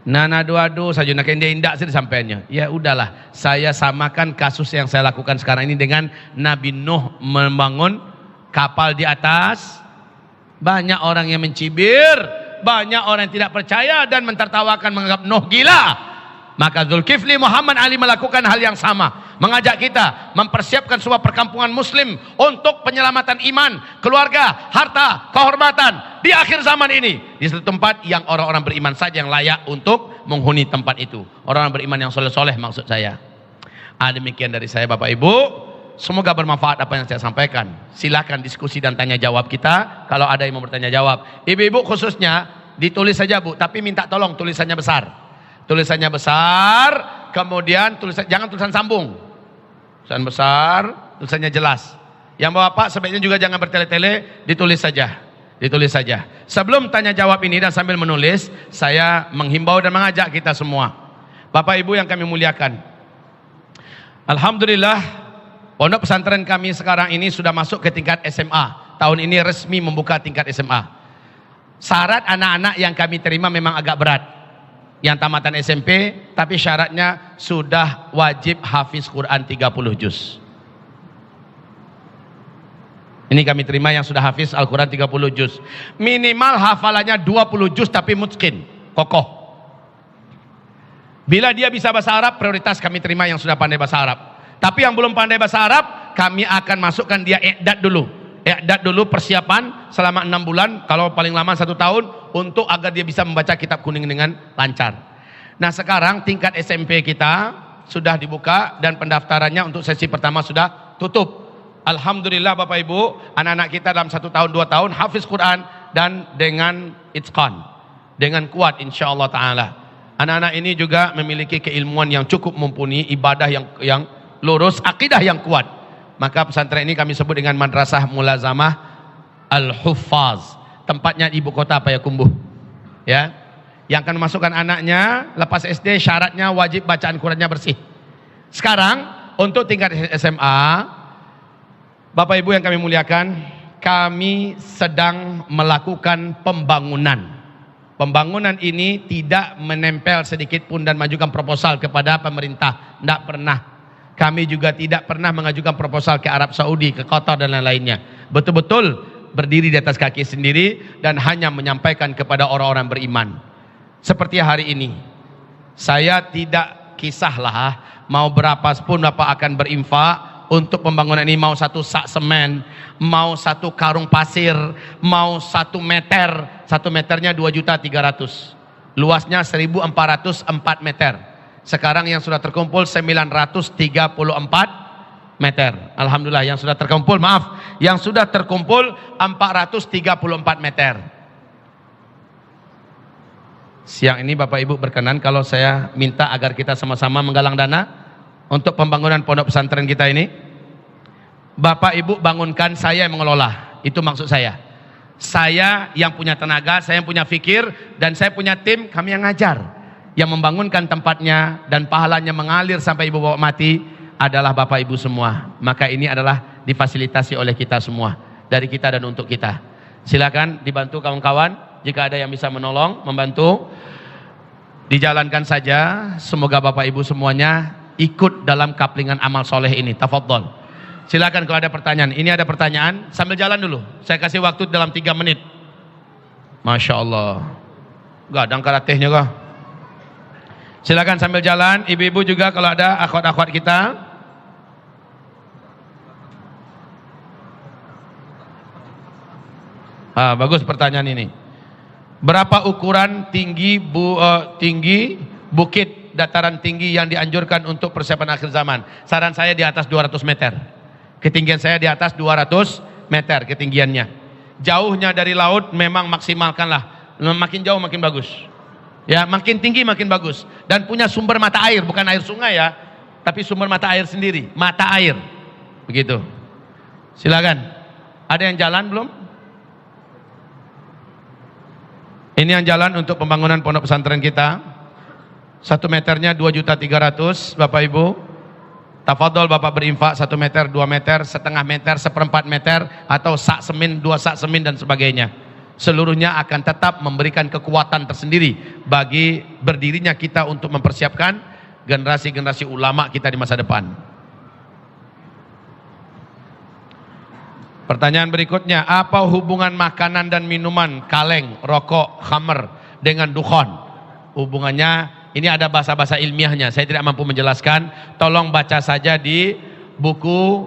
Nana dua-dua saja nak indah sih disampaikannya. Ya udahlah, saya samakan kasus yang saya lakukan sekarang ini dengan Nabi Nuh membangun kapal di atas. Banyak orang yang mencibir, banyak orang yang tidak percaya dan mentertawakan, menganggap Nuh gila. Maka Zulkifli Muhammad Ali melakukan hal yang sama, mengajak kita mempersiapkan sebuah perkampungan muslim untuk penyelamatan iman, keluarga, harta, kehormatan di akhir zaman ini, di satu tempat yang orang-orang beriman saja yang layak untuk menghuni tempat itu. Orang-orang beriman yang soleh-soleh maksud saya. Demikian dari saya Bapak Ibu, semoga bermanfaat apa yang saya sampaikan. Silakan diskusi dan tanya jawab kita kalau ada yang mau bertanya jawab. Ibu-ibu khususnya ditulis saja Bu, tapi minta tolong tulisannya besar. Tulisannya besar, kemudian jangan tulisan sambung. Tulisan besar, tulisannya jelas. Yang Bapak sebaiknya juga jangan bertele-tele, ditulis saja. Ditulis saja. Sebelum tanya jawab ini dan sambil menulis, saya menghimbau dan mengajak kita semua. Bapak Ibu yang kami muliakan. Alhamdulillah, pondok pesantren kami sekarang ini sudah masuk ke tingkat SMA. Tahun ini resmi membuka tingkat SMA. Syarat anak-anak yang kami terima memang agak berat. Yang tamatan SMP, tapi syaratnya sudah wajib hafiz Quran 30 juz. Ini kami terima yang sudah hafiz Al-Quran 30 juz. Minimal hafalannya 20 juz tapi mutqin, kokoh. Bila dia bisa bahasa Arab, prioritas kami terima yang sudah pandai bahasa Arab. Tapi yang belum pandai bahasa Arab, kami akan masukkan dia i'dad dulu. I'dad dulu, persiapan selama 6 bulan, kalau paling lama 1 tahun, untuk agar dia bisa membaca kitab kuning dengan lancar. Nah sekarang tingkat SMP kita sudah dibuka dan pendaftarannya untuk sesi pertama sudah tutup. Alhamdulillah Bapak Ibu, anak-anak kita dalam 1 tahun 2 tahun hafiz Quran dan dengan itqan, dengan kuat insyaallah ta'ala. Anak-anak ini juga memiliki keilmuan yang cukup mumpuni, ibadah yang lurus, akidah yang kuat. Maka pesantren ini kami sebut dengan Madrasah Mulazamah Al-Huffaz. Tempatnya ibu kota Payakumbuh. Ya. Yang akan memasukkan anaknya lepas SD syaratnya wajib bacaan Qurannya bersih. Sekarang untuk tingkat SMA, Bapak Ibu yang kami muliakan, kami sedang melakukan pembangunan. Pembangunan ini tidak menempel sedikit pun dan mengajukan proposal kepada pemerintah. Tidak pernah. Kami juga tidak pernah mengajukan proposal ke Arab Saudi, ke Qatar dan lain-lainnya. Betul-betul berdiri di atas kaki sendiri dan hanya menyampaikan kepada orang-orang beriman. Seperti hari ini, saya tidak kisahlah mau berapa pun Bapak akan berinfak untuk pembangunan ini, mau 1 sak semen, mau 1 karung pasir, mau 1 meter. 1 meternya 2.300.000, luasnya 1.404 meter. Sekarang yang sudah terkumpul 934 meter. Alhamdulillah yang sudah terkumpul, yang sudah terkumpul 434 meter. Siang ini Bapak Ibu berkenan kalau saya minta agar kita sama-sama menggalang dana untuk pembangunan pondok pesantren kita ini. Bapak Ibu bangunkan, saya yang mengelola. Itu maksud saya. Saya yang punya tenaga, saya yang punya fikir, dan saya punya tim, kami yang ngajar. yang membangunkan tempatnya dan pahalanya mengalir sampai ibu bapak mati adalah bapak ibu semua. Maka ini adalah difasilitasi oleh kita semua, dari kita dan untuk kita. Silakan dibantu kawan-kawan, jika ada yang bisa menolong, membantu, dijalankan saja. Semoga bapak ibu semuanya ikut dalam kaplingan amal soleh ini. Tafadhol. Silakan kalau ada pertanyaan. Ini ada pertanyaan, sambil jalan dulu. Saya kasih waktu dalam 3 menit. Masya Allah. Gadang karatehnya kah? Silakan sambil jalan. Ibu-ibu juga kalau ada akhwat-akhwat kita. Bagus pertanyaan ini. Berapa ukuran tinggi bukit dataran tinggi yang dianjurkan untuk persiapan akhir zaman? Saran saya di atas 200 meter. Ketinggian saya di atas 200 meter ketinggiannya. Jauhnya dari laut memang maksimalkanlah. Makin jauh makin bagus. Ya, makin tinggi makin bagus. Dan punya sumber mata air, bukan air sungai ya, tapi sumber mata air sendiri, mata air. Begitu. Silakan. Ada yang jalan belum? Ini yang jalan untuk pembangunan pondok pesantren kita. 1 meternya 2.300.000, Bapak Ibu. Tafadhol Bapak berinfak 1 meter, 2 meter, setengah meter, 1/4 meter, atau sak semin, 2 sak semin dan sebagainya. Seluruhnya akan tetap memberikan kekuatan tersendiri bagi berdirinya kita untuk mempersiapkan generasi-generasi ulama kita di masa depan. Pertanyaan berikutnya, apa hubungan makanan dan minuman, kaleng, rokok, khamr dengan dukhon? Hubungannya, ini ada bahasa-bahasa ilmiahnya, saya tidak mampu menjelaskan. Tolong baca saja di buku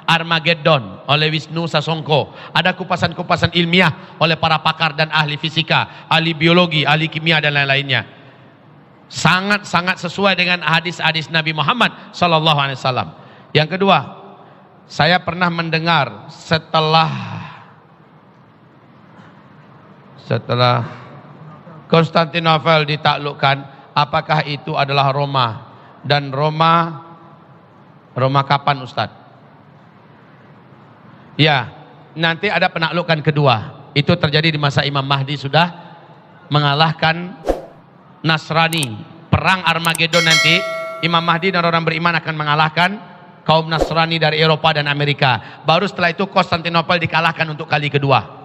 Armageddon oleh Wisnu Sasongko. Ada kupasan-kupasan ilmiah oleh para pakar dan ahli fisika, ahli biologi, ahli kimia dan lain-lainnya. Sangat-sangat sesuai dengan hadis-hadis Nabi Muhammad SAW. Yang kedua, saya pernah mendengar setelah Konstantinopel ditaklukkan, apakah itu adalah Roma? Dan Roma kapan Ustadz? Ya, nanti ada penaklukan kedua. Itu terjadi di masa Imam Mahdi, sudah mengalahkan Nasrani. Perang Armageddon nanti, Imam Mahdi dan orang beriman akan mengalahkan kaum Nasrani dari Eropa dan Amerika. Baru setelah itu Konstantinopel dikalahkan untuk kali kedua.